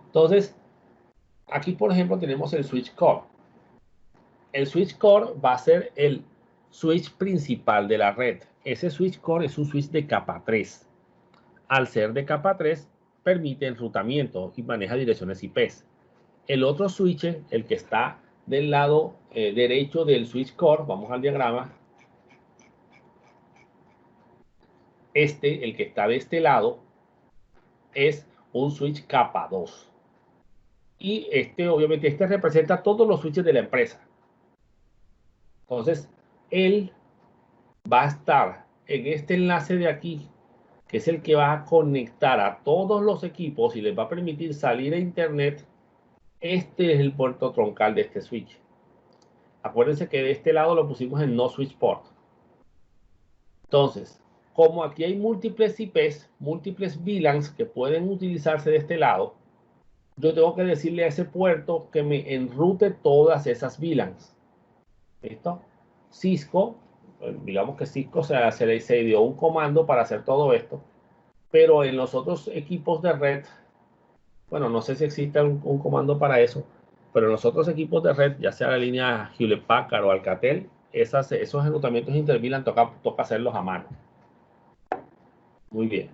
Entonces, aquí por ejemplo tenemos el switch core. El switch core va a ser el switch principal de la red. Ese switch core es un switch de capa 3. Al ser de capa 3, permite enrutamiento y maneja direcciones IPs. El otro switch, el que está del lado derecho del switch core, vamos al diagrama. El que está de este lado, es un switch capa 2. Y obviamente, representa todos los switches de la empresa. Entonces, él va a estar en este enlace de aquí, que es el que va a conectar a todos los equipos y les va a permitir salir a internet. Este es el puerto troncal de este switch. Acuérdense que de este lado lo pusimos en no switch port. Entonces, como aquí hay múltiples IPs, múltiples VLANs que pueden utilizarse de este lado, yo tengo que decirle a ese puerto que me enrute todas esas VLANs. ¿Listo? Cisco, digamos que Cisco se dio un comando para hacer todo esto, pero en los otros equipos de red, bueno, no sé si existe un comando para eso, pero en los otros equipos de red, ya sea la línea Hewlett Packard o Alcatel, esos enrutamientos interVLAN toca hacerlos a mano. Muy bien.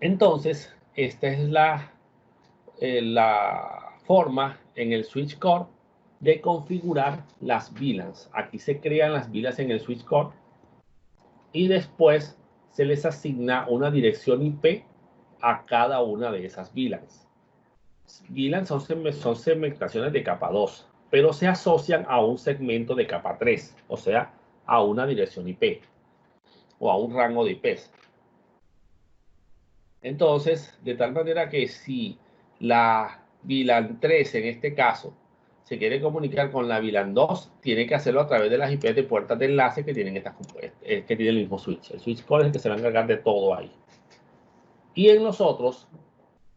Entonces, esta es la forma en el switch core de configurar las VLANs. Aquí se crean las VLANs en el switch core y después se les asigna una dirección IP a cada una de esas VLANs. VLANs son segmentaciones de capa 2, pero se asocian a un segmento de capa 3, o sea, a una dirección IP o a un rango de IPs. Entonces, de tal manera que si la VLAN 3 en este caso se quiere comunicar con la VLAN 2, tiene que hacerlo a través de las IP de puertas de enlace que tienen que tiene el mismo switch. El switch core es el que se va a encargar de todo ahí. Y en los otros,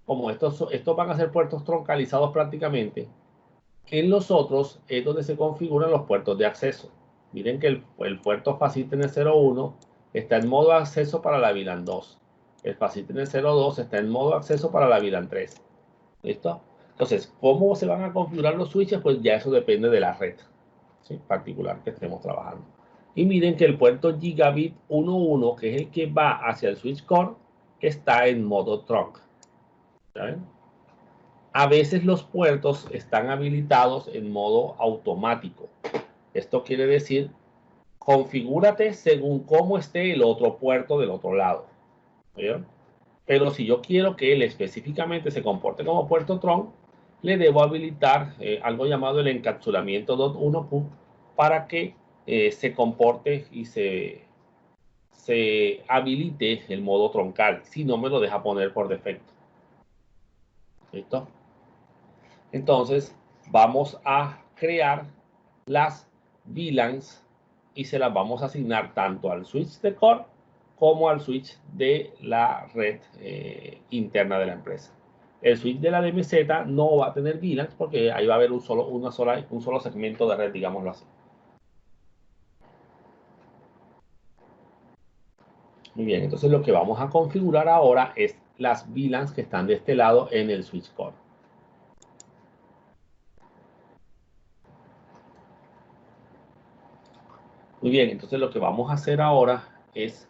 como estos van a ser puertos troncalizados prácticamente, en los otros es donde se configuran los puertos de acceso. Miren que el puerto Facility 01 está en modo acceso para la VLAN 2. El Facility 02 está en modo acceso para la VLAN 3. ¿Listo? Entonces, ¿cómo se van a configurar los switches? Pues ya eso depende de la red, ¿sí?, particular que estemos trabajando. Y miren que el puerto Gigabit 11, que es el que va hacia el switch core, está en modo trunk. ¿Saben? A veces los puertos están habilitados en modo automático. Esto quiere decir, configúrate según cómo esté el otro puerto del otro lado. ¿Vieron? Pero si yo quiero que él específicamente se comporte como puerto Tron, le debo habilitar algo llamado el encapsulamiento .1 para que se comporte y se habilite el modo troncal. Si no, me lo deja poner por defecto. ¿Listo? Entonces, vamos a crear las VLANs y se las vamos a asignar tanto al switch de core como al switch de la red interna de la empresa. El switch de la DMZ no va a tener VLANs porque ahí va a haber un solo segmento de red, digámoslo así. Muy bien, entonces lo que vamos a configurar ahora es las VLANs que están de este lado en el switch core. Muy bien, entonces lo que vamos a hacer ahora es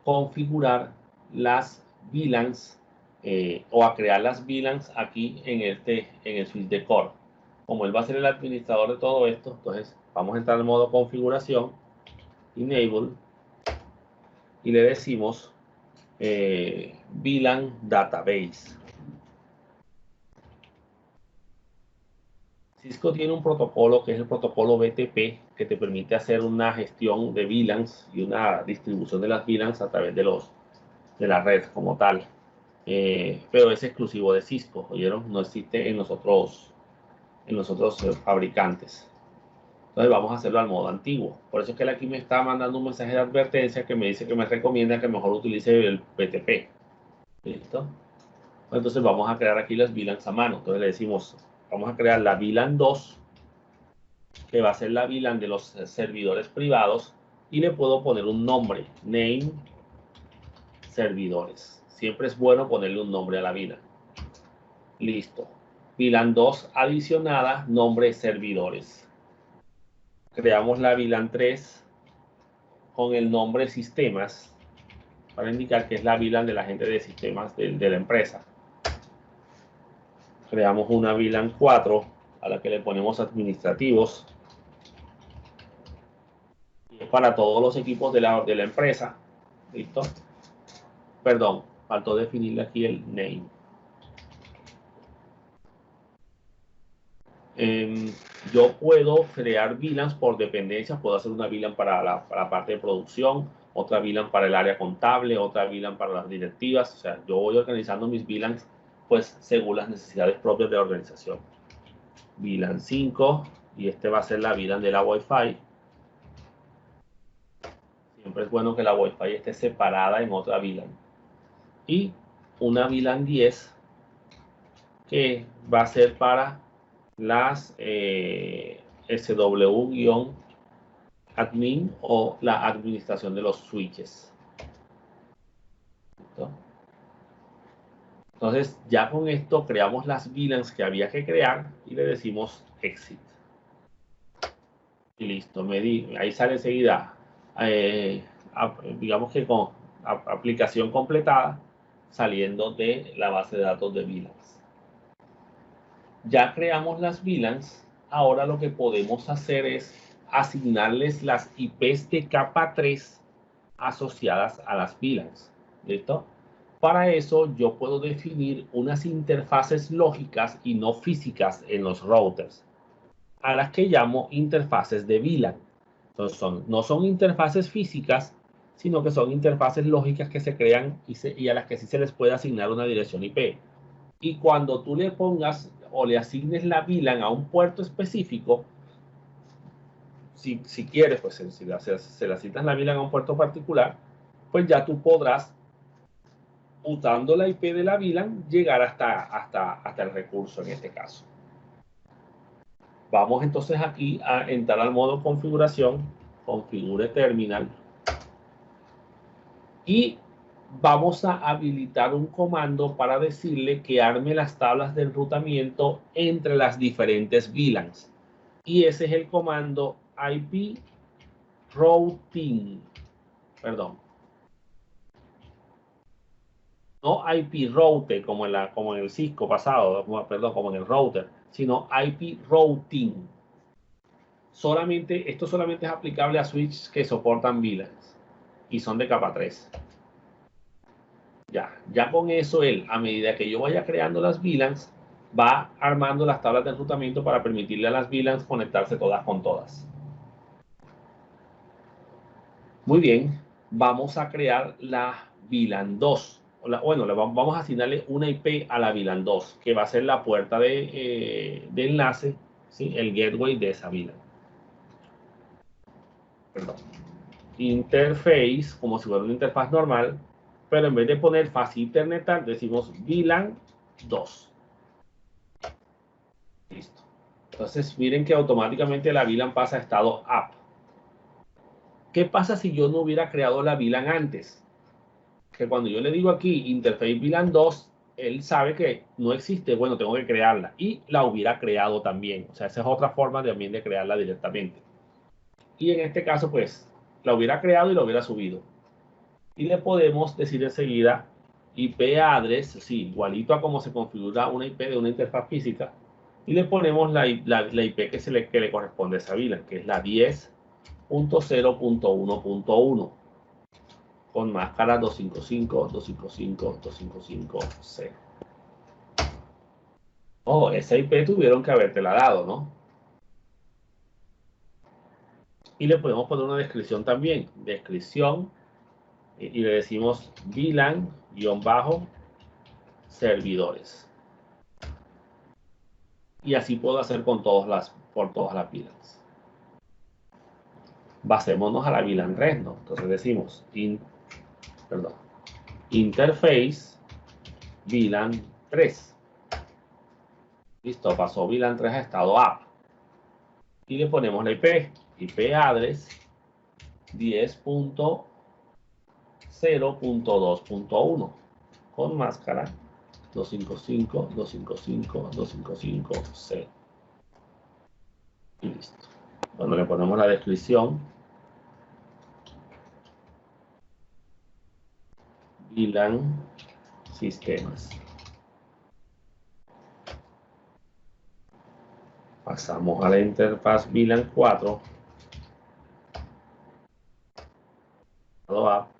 configurar las VLANs o a crear las VLANs aquí en el switch de core. Como él va a ser el administrador de todo esto, entonces vamos a entrar en modo configuración, enable, y le decimos VLAN database. Cisco tiene un protocolo que es el protocolo BTP que te permite hacer una gestión de VLANs y una distribución de las VLANs a través de la red como tal. Pero es exclusivo de Cisco, ¿oyeron? No existe en los otros fabricantes. Entonces vamos a hacerlo al modo antiguo. Por eso es que él aquí me está mandando un mensaje de advertencia que me dice que me recomienda que mejor utilice el BTP. ¿Listo? Entonces vamos a crear aquí las VLANs a mano. Entonces le decimos, vamos a crear la VLAN 2, que va a ser la VLAN de los servidores privados, y le puedo poner un nombre, name servidores. Siempre es bueno ponerle un nombre a la VLAN. Listo. VLAN 2 adicionada, nombre servidores. Creamos la VLAN 3 con el nombre sistemas para indicar que es la VLAN de la gente de sistemas de la empresa. Creamos una VLAN 4 a la que le ponemos administrativos. Y es para todos los equipos de la empresa. ¿Listo? Perdón, faltó definirle aquí el name. Yo puedo crear VLANs por dependencias. Puedo hacer una VLAN para la parte de producción, otra VLAN para el área contable, otra VLAN para las directivas. O sea, yo voy organizando mis VLANs pues según las necesidades propias de la organización. VLAN 5 y este va a ser la VLAN de la Wi-Fi. Siempre es bueno que la Wi-Fi esté separada en otra VLAN. Y una VLAN 10 que va a ser para las SW-admin o la administración de los switches. ¿Listo? Entonces, ya con esto creamos las VLANs que había que crear y le decimos exit. Y listo, ahí sale enseguida, digamos que con aplicación completada, saliendo de la base de datos de VLANs. Ya creamos las VLANs, ahora lo que podemos hacer es asignarles las IPs de capa 3 asociadas a las VLANs. ¿Listo? Para eso yo puedo definir unas interfaces lógicas y no físicas en los routers, a las que llamo interfaces de VLAN. Entonces no son interfaces físicas, sino que son interfaces lógicas que se crean y a las que sí se les puede asignar una dirección IP. Y cuando tú le pongas o le asignes la VLAN a un puerto específico, si quieres, pues si le asignas la VLAN a un puerto particular, pues ya tú podrás, usando la IP de la VLAN, llegar hasta el recurso en este caso. Vamos entonces aquí a entrar al modo configuración, configure terminal, y vamos a habilitar un comando para decirle que arme las tablas de enrutamiento entre las diferentes VLANs. Y ese es el comando IP routing. Perdón. No IP router como en el Cisco pasado, como en el router, sino IP routing. esto solamente es aplicable a switches que soportan VLANs y son de capa 3. Ya con eso él, a medida que yo vaya creando las VLANs, va armando las tablas de enrutamiento para permitirle a las VLANs conectarse todas con todas. Muy bien, vamos a crear la VLAN 2. Vamos a asignarle una IP a la VLAN 2, que va a ser la puerta de enlace, ¿sí? El gateway de esa VLAN. Perdón. Interface, como si fuera una interfaz normal, pero en vez de poner Fast Ethernet, decimos VLAN 2. Listo. Entonces, miren que automáticamente la VLAN pasa a estado up. ¿Qué pasa si yo no hubiera creado la VLAN antes? Que cuando yo le digo aquí Interface VLAN 2, él sabe que no existe. Bueno, tengo que crearla. Y la hubiera creado también. O sea, esa es otra forma también de crearla directamente. Y en este caso, pues, la hubiera creado y la hubiera subido. Y le podemos decir enseguida IP address, sí, igualito a cómo se configura una IP de una interfaz física. Y le ponemos la IP que le corresponde a esa VLAN, que es la 10.0.1.1 con máscara 255.255.255.0. Oh, esa IP tuvieron que habértela dado, ¿no? Y le podemos poner una descripción también. Descripción. Y le decimos VLAN-servidores. Y así puedo hacer por todas las VLANs. Basémonos a la VLAN red, ¿no? Entonces decimos interface VLAN 3. Listo, pasó VLAN 3 a estado up. Y le ponemos la IP address 10.0.2.1 con máscara 255.255.255.0. Y listo. Cuando le ponemos la descripción, VLAN sistemas. Pasamos a la interfaz VLAN 4.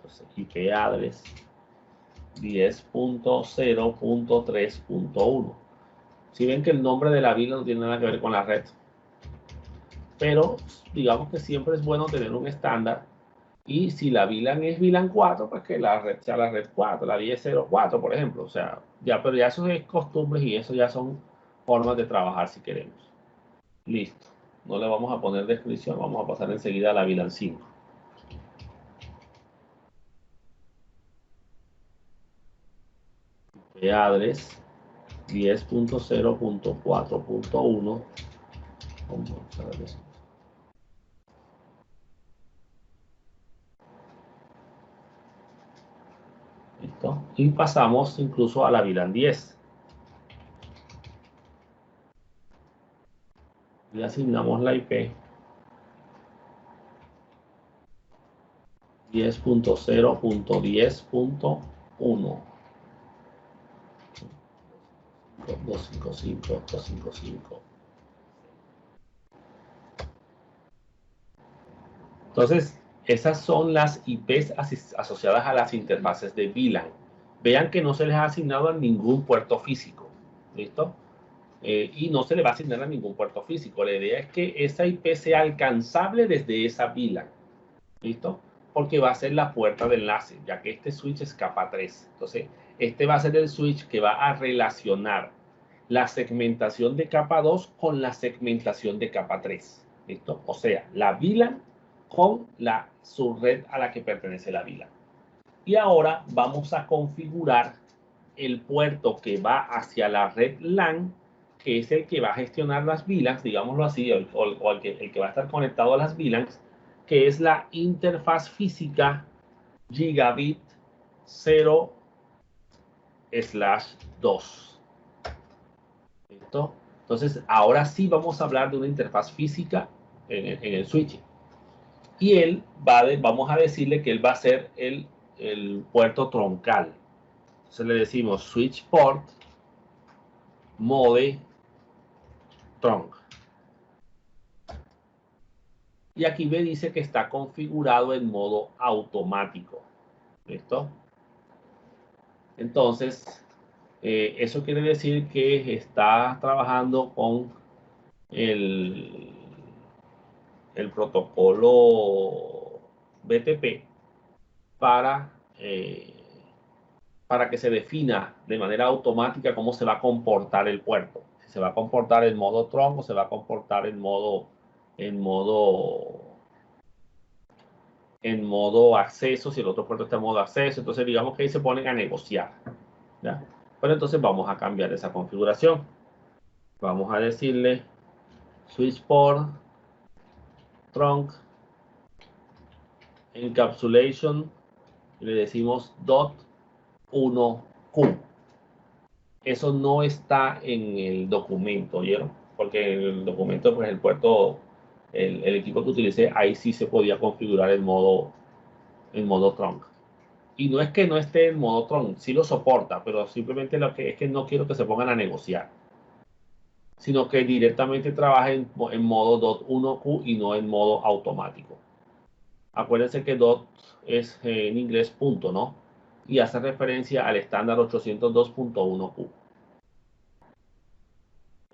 Pues IP address 10.0.3.1. Si ven que el nombre de la VLAN no tiene nada que ver con la red, pero digamos que siempre es bueno tener un estándar. Y si la VLAN es VLAN 4, pues que la red sea la red 4, la 10.0.4, por ejemplo. O sea, pero ya eso es costumbres y eso ya son formas de trabajar si queremos. Listo. No le vamos a poner descripción, vamos a pasar enseguida a la VLAN 5. IP address 10.0.4.1. Listo. Y pasamos incluso a la VLAN 10. Y asignamos la IP 10.0.10.1. 255. Entonces, esas son las IPs asociadas a las interfaces de VLAN. Vean que no se les ha asignado a ningún puerto físico. ¿Listo? Y no se le va a asignar a ningún puerto físico. La idea es que esa IP sea alcanzable desde esa VLAN. ¿Listo? Porque va a ser la puerta de enlace, ya que este switch es capa 3. Entonces, este va a ser el switch que va a relacionar la segmentación de capa 2 con la segmentación de capa 3. ¿Listo? O sea, la VLAN con la subred a la que pertenece la VLAN. Y ahora vamos a configurar el puerto que va hacia la red LAN, que es el que va a gestionar las VLANs, digámoslo así, el que va a estar conectado a las VLANs, que es la interfaz física Gigabit 0/2. ¿Listo? Entonces, ahora sí vamos a hablar de una interfaz física en el switching. Y vamos a decirle que él va a ser el puerto troncal. Entonces le decimos switch port mode trunk. Y aquí me dice que está configurado en modo automático. ¿Listo? Entonces, eso quiere decir que está trabajando con el, el protocolo BTP para, para que se defina de manera automática cómo se va a comportar el puerto. Si se va a comportar en modo trunk o se va a comportar en modo acceso, si el otro puerto está en modo acceso. Entonces digamos que ahí se ponen a negociar, ¿ya? Pero entonces vamos a cambiar esa configuración. Vamos a decirle switch port trunk encapsulation y le decimos .1Q. Eso no está en el documento, ¿oyeron? Porque en el documento, pues el puerto, el equipo que utilicé, ahí sí se podía configurar en modo trunk. Y no es que no esté en modo trunk, sí lo soporta, pero simplemente lo que es que no quiero que se pongan a negociar, sino que directamente trabaje en modo .1Q y no en modo automático. Acuérdense que dot es en inglés punto, ¿no? Y hace referencia al estándar 802.1Q.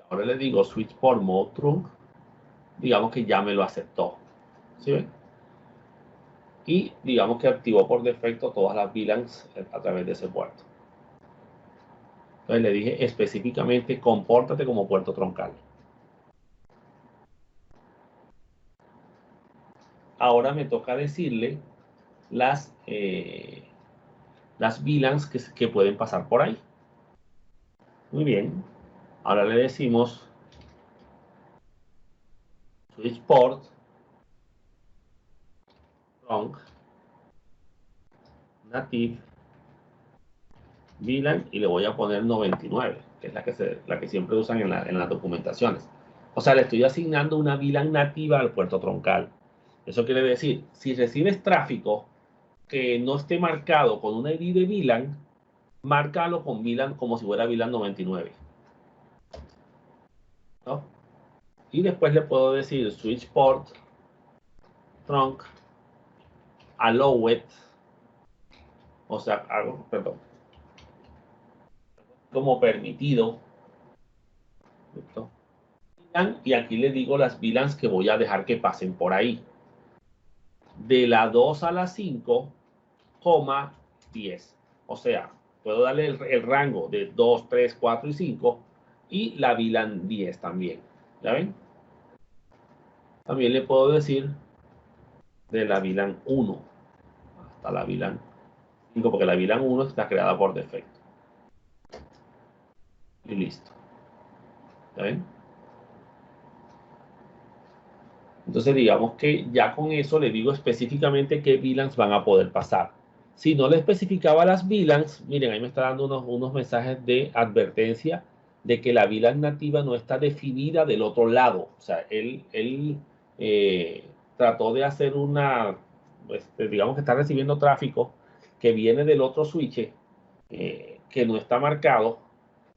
Ahora le digo switch port mode trunk, digamos que ya me lo aceptó. ¿Sí ven? Y digamos que activó por defecto todas las VLANs a través de ese puerto. Entonces le dije específicamente, compórtate como puerto troncal. Ahora me toca decirle las VLANs que pueden pasar por ahí. Muy bien. Ahora le decimos switch port trunk native VLAN y le voy a poner 99, que es la que siempre usan en las documentaciones. O sea, le estoy asignando una VLAN nativa al puerto troncal. Eso quiere decir, si recibes tráfico que no esté marcado con una ID de VLAN, márcalo con VLAN como si fuera VLAN 99. ¿No? Y después le puedo decir switch port trunk allowed, o sea, algo, perdón, como permitido. ¿Listo? Y aquí le digo las VLANs que voy a dejar que pasen por ahí. De la 2 a la 5, 10. O sea, puedo darle el rango de 2, 3, 4 y 5 y la VLAN 10 también. ¿Ya ven? También le puedo decir de la VLAN 1 hasta la VLAN 5, porque la VLAN 1 está creada por defecto. Y listo. ¿Ya ven? Entonces digamos que ya con eso le digo específicamente qué VLANs van a poder pasar. Si no le especificaba las VLANs, miren, ahí me está dando unos mensajes de advertencia de que la VLAN nativa no está definida del otro lado. O sea, él trató de hacer digamos que está recibiendo tráfico que viene del otro switch que no está marcado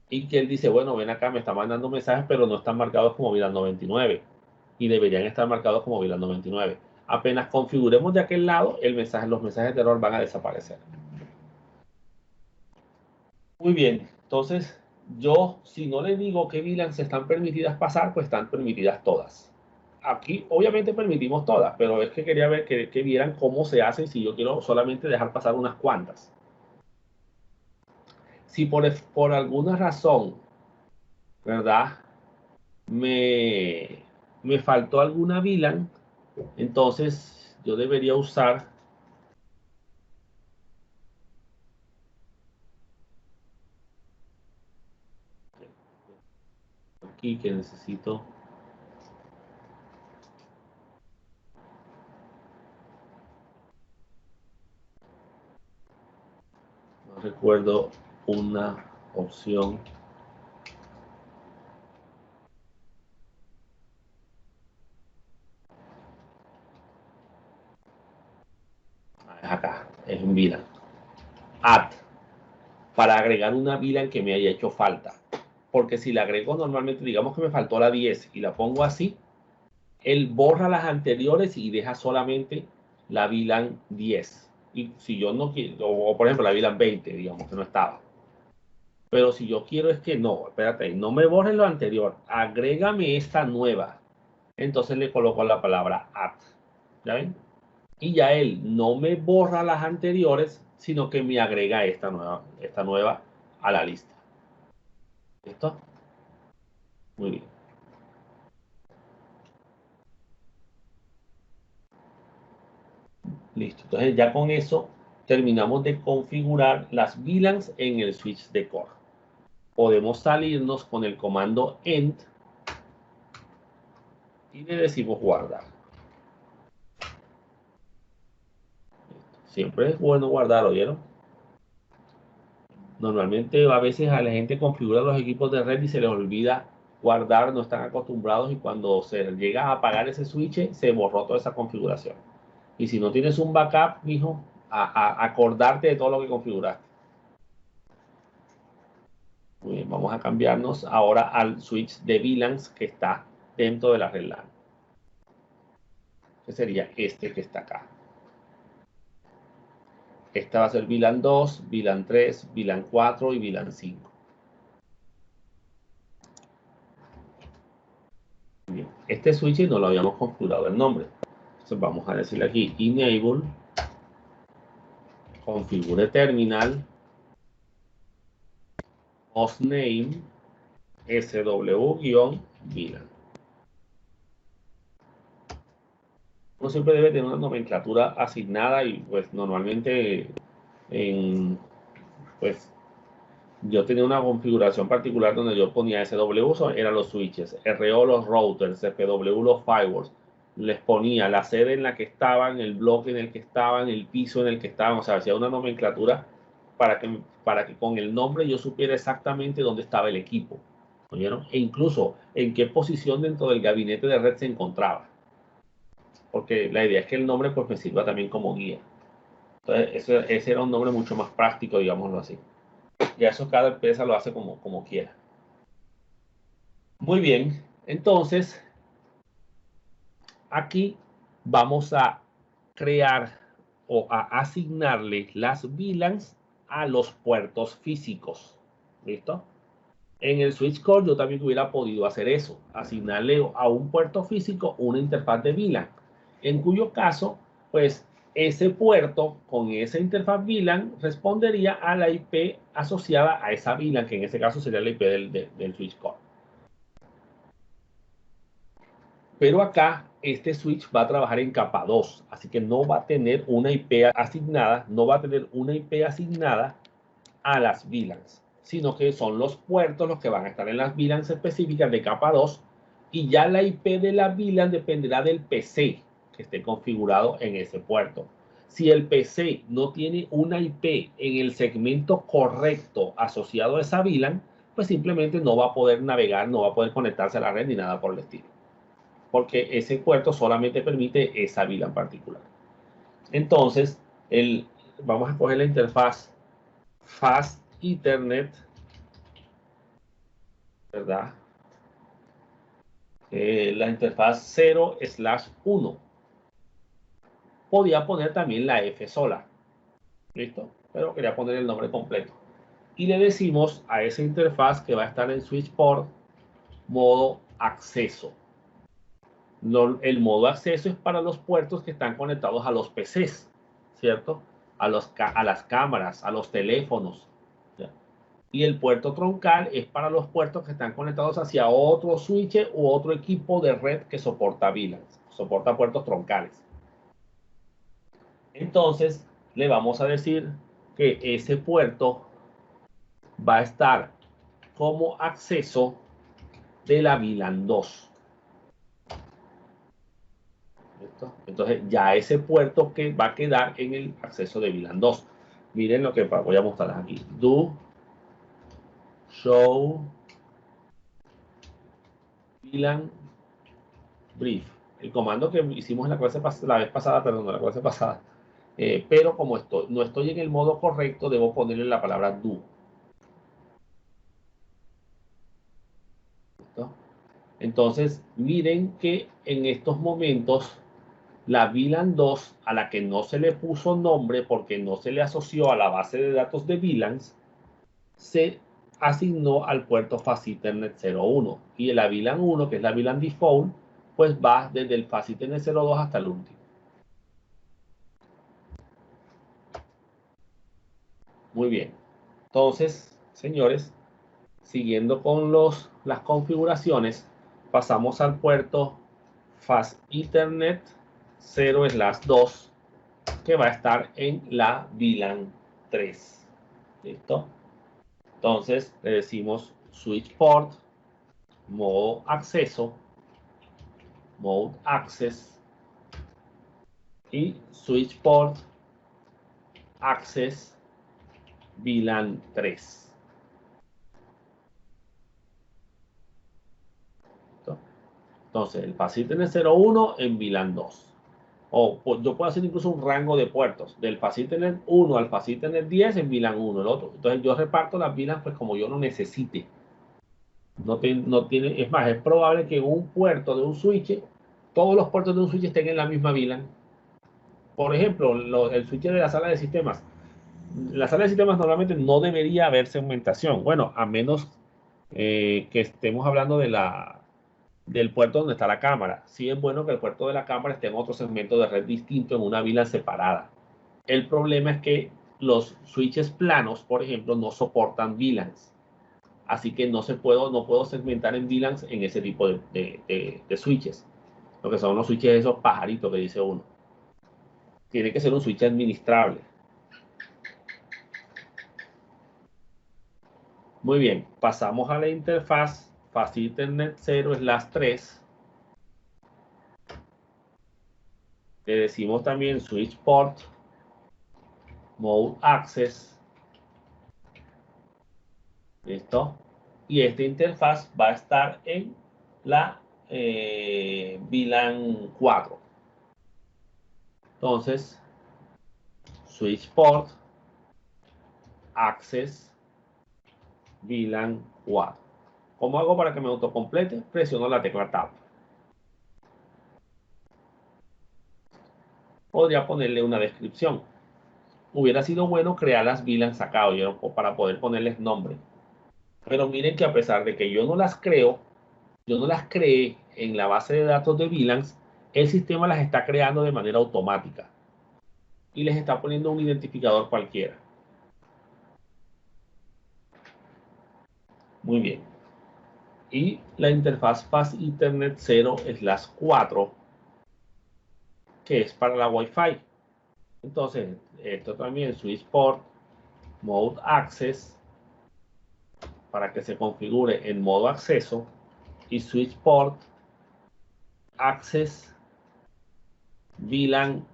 y que él dice, bueno, ven acá, me está mandando mensajes, pero no están marcados como VLAN 99 y deberían estar marcados como VLAN 99. Apenas configuremos de aquel lado, los mensajes de error van a desaparecer. Muy bien, entonces yo si no le digo qué VLANs están permitidas pasar, pues están permitidas todas. Aquí obviamente permitimos todas, pero es que quería ver que vieran cómo se hacen si yo quiero solamente dejar pasar unas cuantas. Si por alguna razón, ¿verdad? Me, me faltó alguna VLAN, entonces yo debería usar aquí que necesito. No recuerdo una opción. Es acá, es un VLAN. Add, para agregar una VLAN que me haya hecho falta. Porque si la agrego normalmente, digamos que me faltó la 10 y la pongo así, él borra las anteriores y deja solamente la VLAN 10. Y si yo no quiero, o por ejemplo la VLAN 20, digamos, que no estaba. Pero si yo quiero es que no, espérate, no me borres lo anterior, agrégame esta nueva. Entonces le coloco la palabra add. ¿Ya ven? Y ya él no me borra las anteriores, sino que me agrega esta nueva a la lista. ¿Listo? Muy bien. Listo. Entonces ya con eso terminamos de configurar las VLANs en el switch de core. Podemos salirnos con el comando end y le decimos guardar. Siempre es bueno guardar, ¿oyeron? Normalmente a veces a la gente configura los equipos de red y se les olvida guardar, no están acostumbrados y cuando se llega a apagar ese switch se borró toda esa configuración. Y si no tienes un backup, mijo, a acordarte de todo lo que configuraste. Muy bien, vamos a cambiarnos ahora al switch de VLANs que está dentro de la red LAN. Que sería este que está acá. Esta va a ser VLAN 2, VLAN 3, VLAN 4 y VLAN 5. Bien, este switch no lo habíamos configurado el nombre. Entonces vamos a decirle aquí enable, configure terminal, hostname, sw-VLAN. Uno siempre debe tener una nomenclatura asignada y pues normalmente pues yo tenía una configuración particular donde yo ponía SW, eran los switches, RO los routers, CPW los firewalls. Les ponía la sede en la que estaban, el bloque en el que estaban, el piso en el que estaban. O sea, hacía una nomenclatura para que con el nombre yo supiera exactamente dónde estaba el equipo. ¿Oyeron? E incluso en qué posición dentro del gabinete de red se encontraba. Porque la idea es que el nombre pues me sirva también como guía. Entonces, ese era un nombre mucho más práctico, digámoslo así. Ya eso cada empresa lo hace como quiera. Muy bien, entonces aquí vamos a crear o a asignarle las VLANs a los puertos físicos. ¿Listo? En el switch core yo también hubiera podido hacer eso, asignarle a un puerto físico una interfaz de VLAN, en cuyo caso, pues ese puerto con esa interfaz VLAN respondería a la IP asociada a esa VLAN, que en ese caso sería la IP del switch core. Pero acá este switch va a trabajar en capa 2, así que no va a tener una IP asignada, no va a tener una IP asignada a las VLANs, sino que son los puertos los que van a estar en las VLANs específicas de capa 2 y ya la IP de la VLAN dependerá del PC que esté configurado en ese puerto. Si el PC no tiene una IP en el segmento correcto asociado a esa VLAN, pues simplemente no va a poder navegar, no va a poder conectarse a la red ni nada por el estilo, porque ese puerto solamente permite esa VLAN particular. Entonces, vamos a coger la interfaz Fast Ethernet, ¿verdad? La interfaz 0/1. Podía poner también la F sola, ¿listo? Pero quería poner el nombre completo. Y le decimos a esa interfaz que va a estar en switch port modo acceso. El modo acceso es para los puertos que están conectados a los PCs, ¿cierto? A las cámaras, a los teléfonos. ¿Ya? Y el puerto troncal es para los puertos que están conectados hacia otro switch u otro equipo de red que soporta VLANs, soporta puertos troncales. Entonces, le vamos a decir que ese puerto va a estar como acceso de la VLAN 2. ¿Listo? Entonces, ya ese puerto que va a quedar en el acceso de VLAN 2. Miren lo que voy a mostrarles aquí. Do show VLAN brief. El comando que hicimos en la clase la vez pasada, perdón, la clase pasada. Pero como no estoy en el modo correcto, debo ponerle la palabra do. ¿Listo? Entonces, miren que en estos momentos la VLAN 2, a la que no se le puso nombre porque no se le asoció a la base de datos de VLANs, se asignó al puerto Fast Ethernet 01. Y la VLAN 1, que es la VLAN default, pues va desde el Fast Ethernet 02 hasta el último. Muy bien. Entonces, señores, siguiendo con las configuraciones, pasamos al puerto Fast Ethernet 0/2, que va a estar en la VLAN 3. ¿Listo? Entonces le decimos switch port, modo acceso, mode access y switch port access VLAN 3. ¿Listo? Entonces el Facility 01 en VLAN 2. O yo puedo hacer incluso un rango de puertos, del Facility 1 al Facility 10 en VLAN 1, el otro. Entonces yo reparto las VLAN pues como yo lo necesite. No tiene, es más, es probable que un puerto de un switch, todos los puertos de un switch estén en la misma VLAN. Por ejemplo, el switch de la sala de sistemas. En la sala de sistemas normalmente no debería haber segmentación. Bueno, a menos que estemos hablando del puerto donde está la cámara. Sí es bueno que el puerto de la cámara esté en otro segmento de red distinto, en una VLAN separada. El problema es que los switches planos, por ejemplo, no soportan VLANs. Así que no puedo segmentar en VLANs en ese tipo de switches. Lo que son los switches esos pajaritos que dice uno. Tiene que ser un switch administrable. Muy bien, pasamos a la interfaz Fast Ethernet 0/3. Le decimos también switch port, mode access. ¿Listo? Y esta interfaz va a estar en la VLAN 4. Entonces, switch port, access, VLAN 4. ¿Cómo hago para que me autocomplete? Presiono la tecla Tab. Podría ponerle una descripción. Hubiera sido bueno crear las VLANs acá para poder ponerles nombre. Pero miren que a pesar de que yo no las creé en la base de datos de VLANs, el sistema las está creando de manera automática y les está poniendo un identificador cualquiera. Muy bien. Y la interfaz Fast Ethernet 0/4, que es para la Wi-Fi. Entonces, esto también, switch port, mode access, para que se configure en modo acceso, y switch port, access, VLAN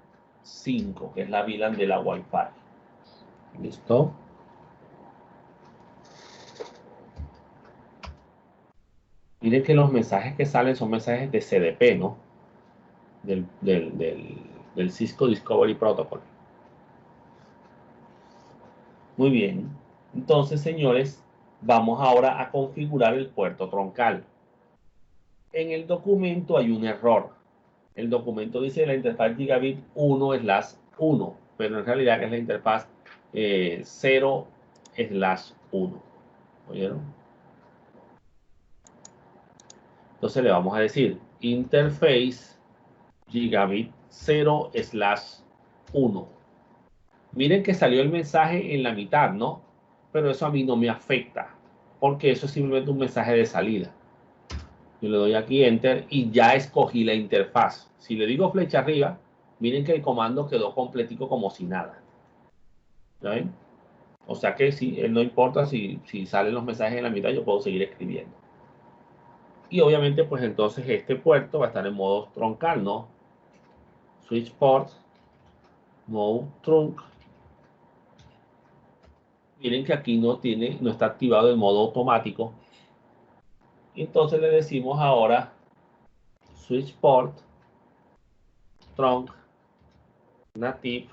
5, que es la VLAN de la Wi-Fi. ¿Listo? Miren que los mensajes que salen son mensajes de CDP, ¿no? Del Cisco Discovery Protocol. Muy bien. Entonces, señores, vamos ahora a configurar el puerto troncal. En el documento hay un error. El documento dice la interfaz gigabit 1/1, pero en realidad es la interfaz 0/1. ¿Oyeron? Entonces le vamos a decir interface gigabit 0/1. Miren que salió el mensaje en la mitad, ¿no? Pero eso a mí no me afecta, porque eso es simplemente un mensaje de salida. Yo le doy aquí Enter y ya escogí la interfaz. Si le digo flecha arriba, miren que el comando quedó completico como si nada. ¿Ven? O sea que si no importa si salen los mensajes en la mitad, yo puedo seguir escribiendo. Y obviamente, pues entonces este puerto va a estar en modo troncal, ¿no? Switch port, mode trunk. Miren que aquí no está activado el modo automático. Entonces le decimos ahora switch port, trunk, native,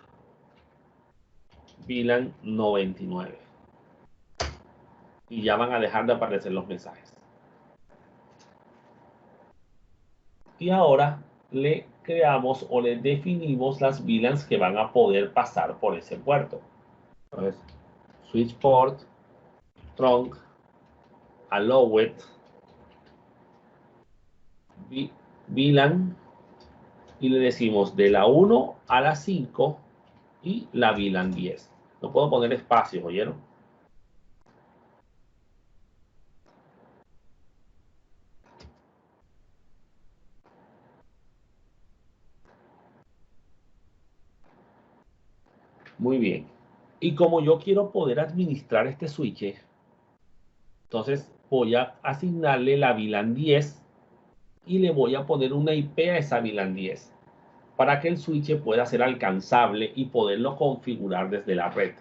VLAN 99. Y ya van a dejar de aparecer los mensajes. Y ahora le creamos o le definimos las VLANs que van a poder pasar por ese puerto. Entonces, switch port, trunk, allowed, VLAN, y le decimos de la 1 a la 5 y la VLAN 10. No puedo poner espacios, ¿oyeron? Muy bien. Y como yo quiero poder administrar este switch, entonces voy a asignarle la VLAN 10 y le voy a poner una IP a esa VLAN 10 para que el switch pueda ser alcanzable y poderlo configurar desde la red.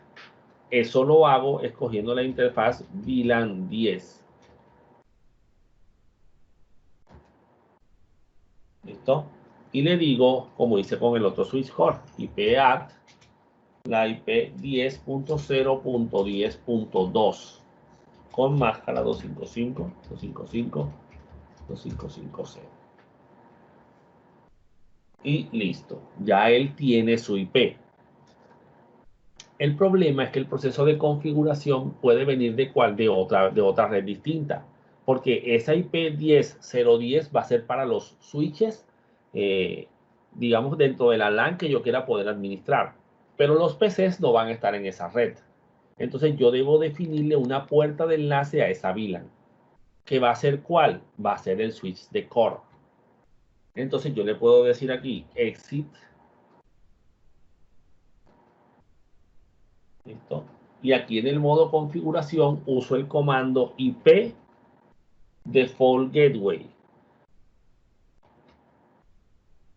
Eso lo hago escogiendo la interfaz VLAN 10. ¿Listo? Y le digo, como hice con el otro switch core, IP-add la IP 10.0.10.2 con máscara 255, 255, 2550. Y listo, ya él tiene su IP. El problema es que el proceso de configuración puede venir de otra red distinta, porque esa IP 10.0.10 va a ser para los switches, digamos, dentro de la LAN que yo quiera poder administrar, pero los PCs no van a estar en esa red. Entonces yo debo definirle una puerta de enlace a esa VLAN, que va a ser ¿cuál? Va a ser el switch de core. Entonces yo le puedo decir aquí exit. ¿Listo? Y aquí en el modo configuración uso el comando IP default gateway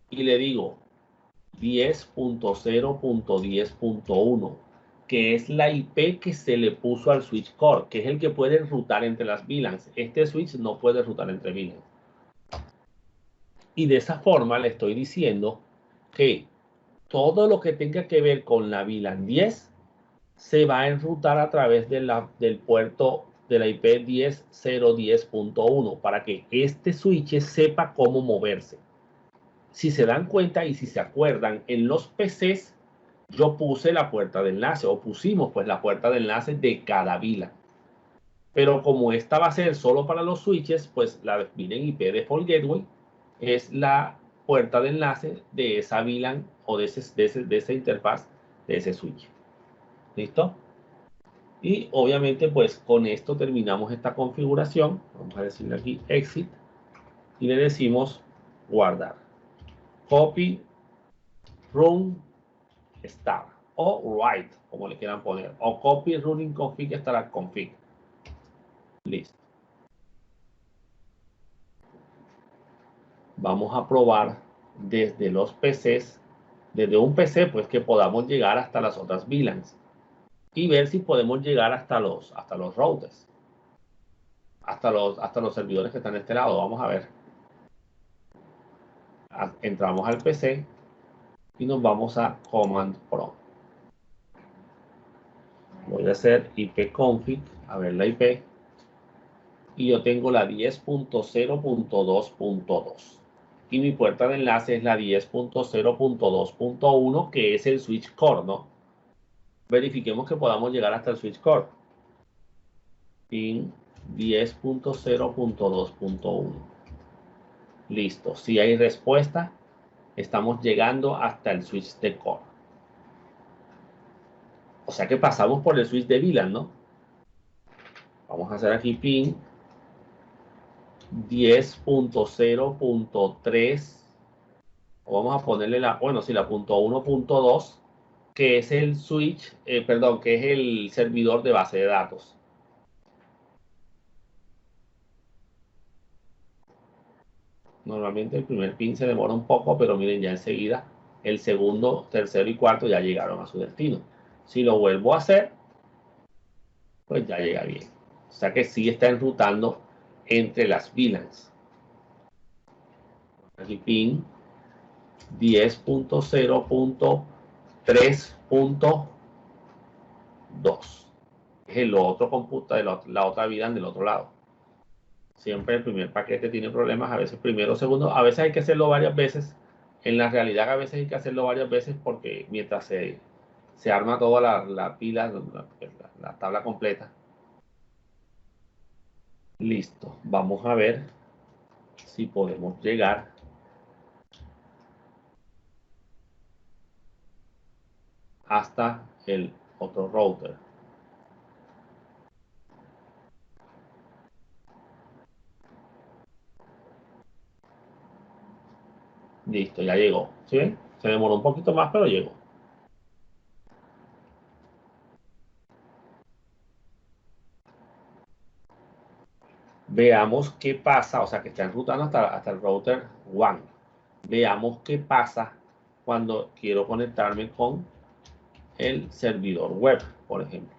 y le digo 10.0.10.1, que es la IP que se le puso al switch core, que es el que puede rutar entre las VLANs. Este switch no puede rutar entre VLANs. Y de esa forma le estoy diciendo que todo lo que tenga que ver con la VLAN 10 se va a enrutar a través del puerto de la IP 10.0.10.1 para que este switch sepa cómo moverse. Si se dan cuenta y si se acuerdan, en los PCs yo puse la puerta de enlace o pusimos pues la puerta de enlace de cada VLAN. Pero como esta va a ser solo para los switches, pues la VLAN IP Default Gateway es la puerta de enlace de esa VLAN o de esa interfaz de ese switch. ¿Listo? Y obviamente pues con esto terminamos esta configuración. Vamos a decirle aquí exit y le decimos guardar. Copy, run, start o write, como le quieran poner. O copy, running config, start config. Listo. Vamos a probar desde los PCs, desde un PC pues que podamos llegar hasta las otras VLANs y ver si podemos llegar hasta los routers, hasta los servidores que están de este lado. Vamos a ver. Entramos al PC y nos vamos a Command Prompt. Voy a hacer ipconfig, a ver la IP, y yo tengo la 10.0.2.2 y mi puerta de enlace es la 10.0.2.1, que es el switch core, ¿no? Verifiquemos que podamos llegar hasta el switch core. Pin 10.0.2.1. Listo, si hay respuesta, estamos llegando hasta el switch de core. O sea que pasamos por el switch de VLAN, ¿no? Vamos a hacer aquí pin 10.0.3, o vamos a ponerle la, bueno, sí, la .1.2, que es el switch, perdón, que es el servidor de base de datos. Normalmente el primer pin se demora un poco, pero miren, ya enseguida el segundo, tercero y cuarto ya llegaron a su destino. Si lo vuelvo a hacer, pues ya llega bien. O sea que sí está enrutando entre las VLANs. Aquí pin 10.0.3.2. Es el otro computador, la otra VLAN del otro lado. Siempre el primer paquete tiene problemas, a veces primero, segundo, a veces hay que hacerlo varias veces. En la realidad a veces hay que hacerlo varias veces porque mientras se arma toda la pila, la tabla completa. Listo, vamos a ver si podemos llegar hasta el otro router. Listo, ya llegó. ¿Sí ven? Se demoró un poquito más, pero llegó. Veamos qué pasa, o sea que está enrutando hasta el router one. Veamos qué pasa cuando quiero conectarme con el servidor web, por ejemplo.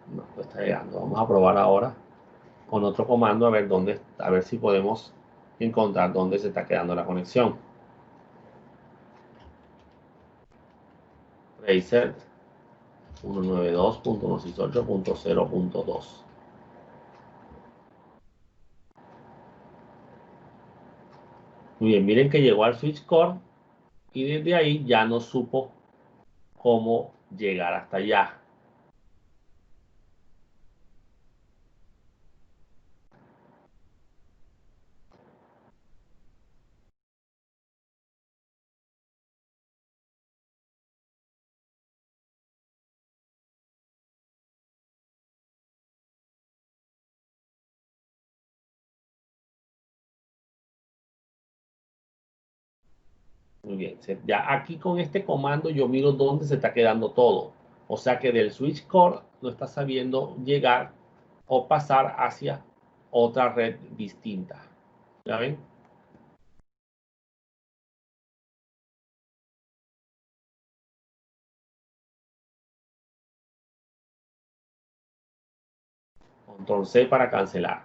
No, está llegando. Vamos a probar ahora con otro comando a ver dónde, a ver si podemos encontrar dónde se está quedando la conexión. Razer 192.168.0.2. Muy bien, miren que llegó al switch core y desde ahí ya no supo cómo llegar hasta allá. Muy bien, ya aquí con este comando yo miro dónde se está quedando todo. O sea que del switch core no está sabiendo llegar o pasar hacia otra red distinta. ¿Ya ven? Control C para cancelar.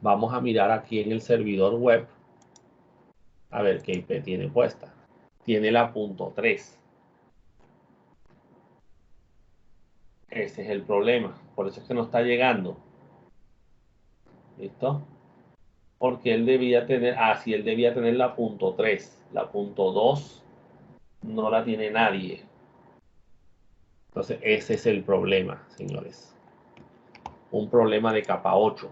Vamos a mirar aquí en el servidor web a ver qué IP tiene puesta. Tiene la .3. Ese es el problema. Por eso es que no está llegando. ¿Listo? Porque él debía tener, sí, él debía tener la .3. La .2 no la tiene nadie. Entonces, ese es el problema, señores. Un problema de capa 8.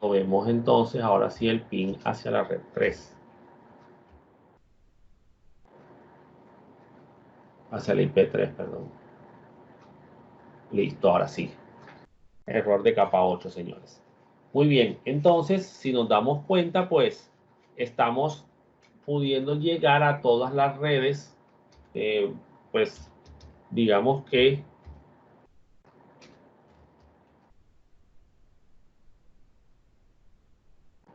Lo vemos entonces, ahora sí, el pin hacia la red 3. Hacia la IP3, perdón. Listo, ahora sí. Error de capa 8, señores. Muy bien, entonces, si nos damos cuenta, pues, estamos pudiendo llegar a todas las redes, pues, digamos que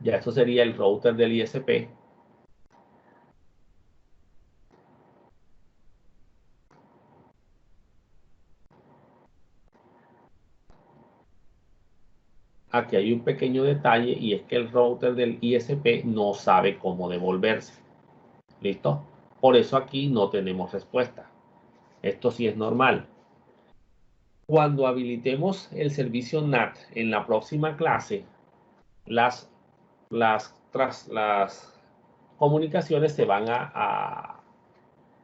ya eso sería el router del ISP. Aquí hay un pequeño detalle y es que el router del ISP no sabe cómo devolverse. ¿Listo? Por eso aquí no tenemos respuesta. Esto sí es normal. Cuando habilitemos el servicio NAT en la próxima clase, las, las comunicaciones se van a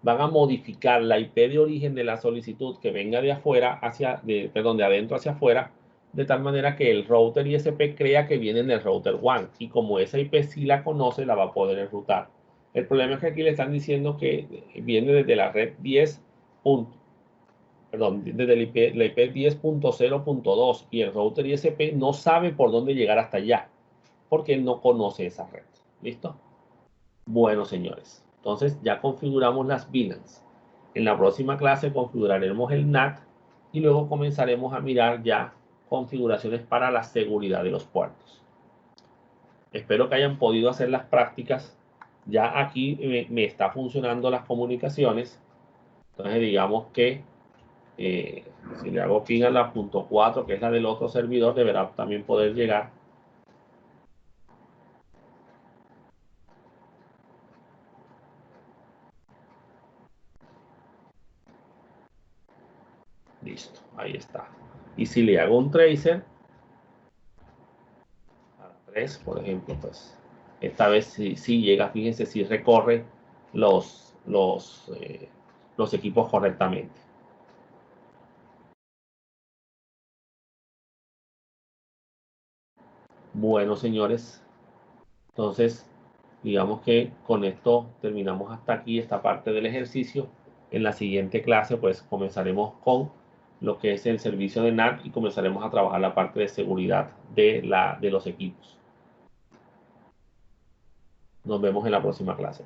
modificar la IP de origen de la solicitud que venga de afuera perdón, de adentro hacia afuera, de tal manera que el router ISP crea que viene del router WAN y como esa IP sí la conoce, la va a poder enrutar. El problema es que aquí le están diciendo que viene desde la red 10. Perdón, desde la IP 10.0.2 y el router ISP no sabe por dónde llegar hasta allá, porque él no conoce esa red. ¿Listo? Bueno, señores, entonces ya configuramos las VLANs. En la próxima clase configuraremos el NAT y luego comenzaremos a mirar ya configuraciones para la seguridad de los puertos. Espero que hayan podido hacer las prácticas. Ya aquí me está funcionando las comunicaciones. Entonces digamos que si le hago ping a la .4, que es la del otro servidor, deberá también poder llegar. Listo, ahí está. Y si le hago un tracer, a 3, por ejemplo, pues esta vez sí llega, fíjense, si recorre los, los, eh, los equipos correctamente. Bueno, señores, entonces digamos que con esto terminamos hasta aquí esta parte del ejercicio. En la siguiente clase pues comenzaremos con lo que es el servicio de NAT y comenzaremos a trabajar la parte de seguridad de los equipos. Nos vemos en la próxima clase.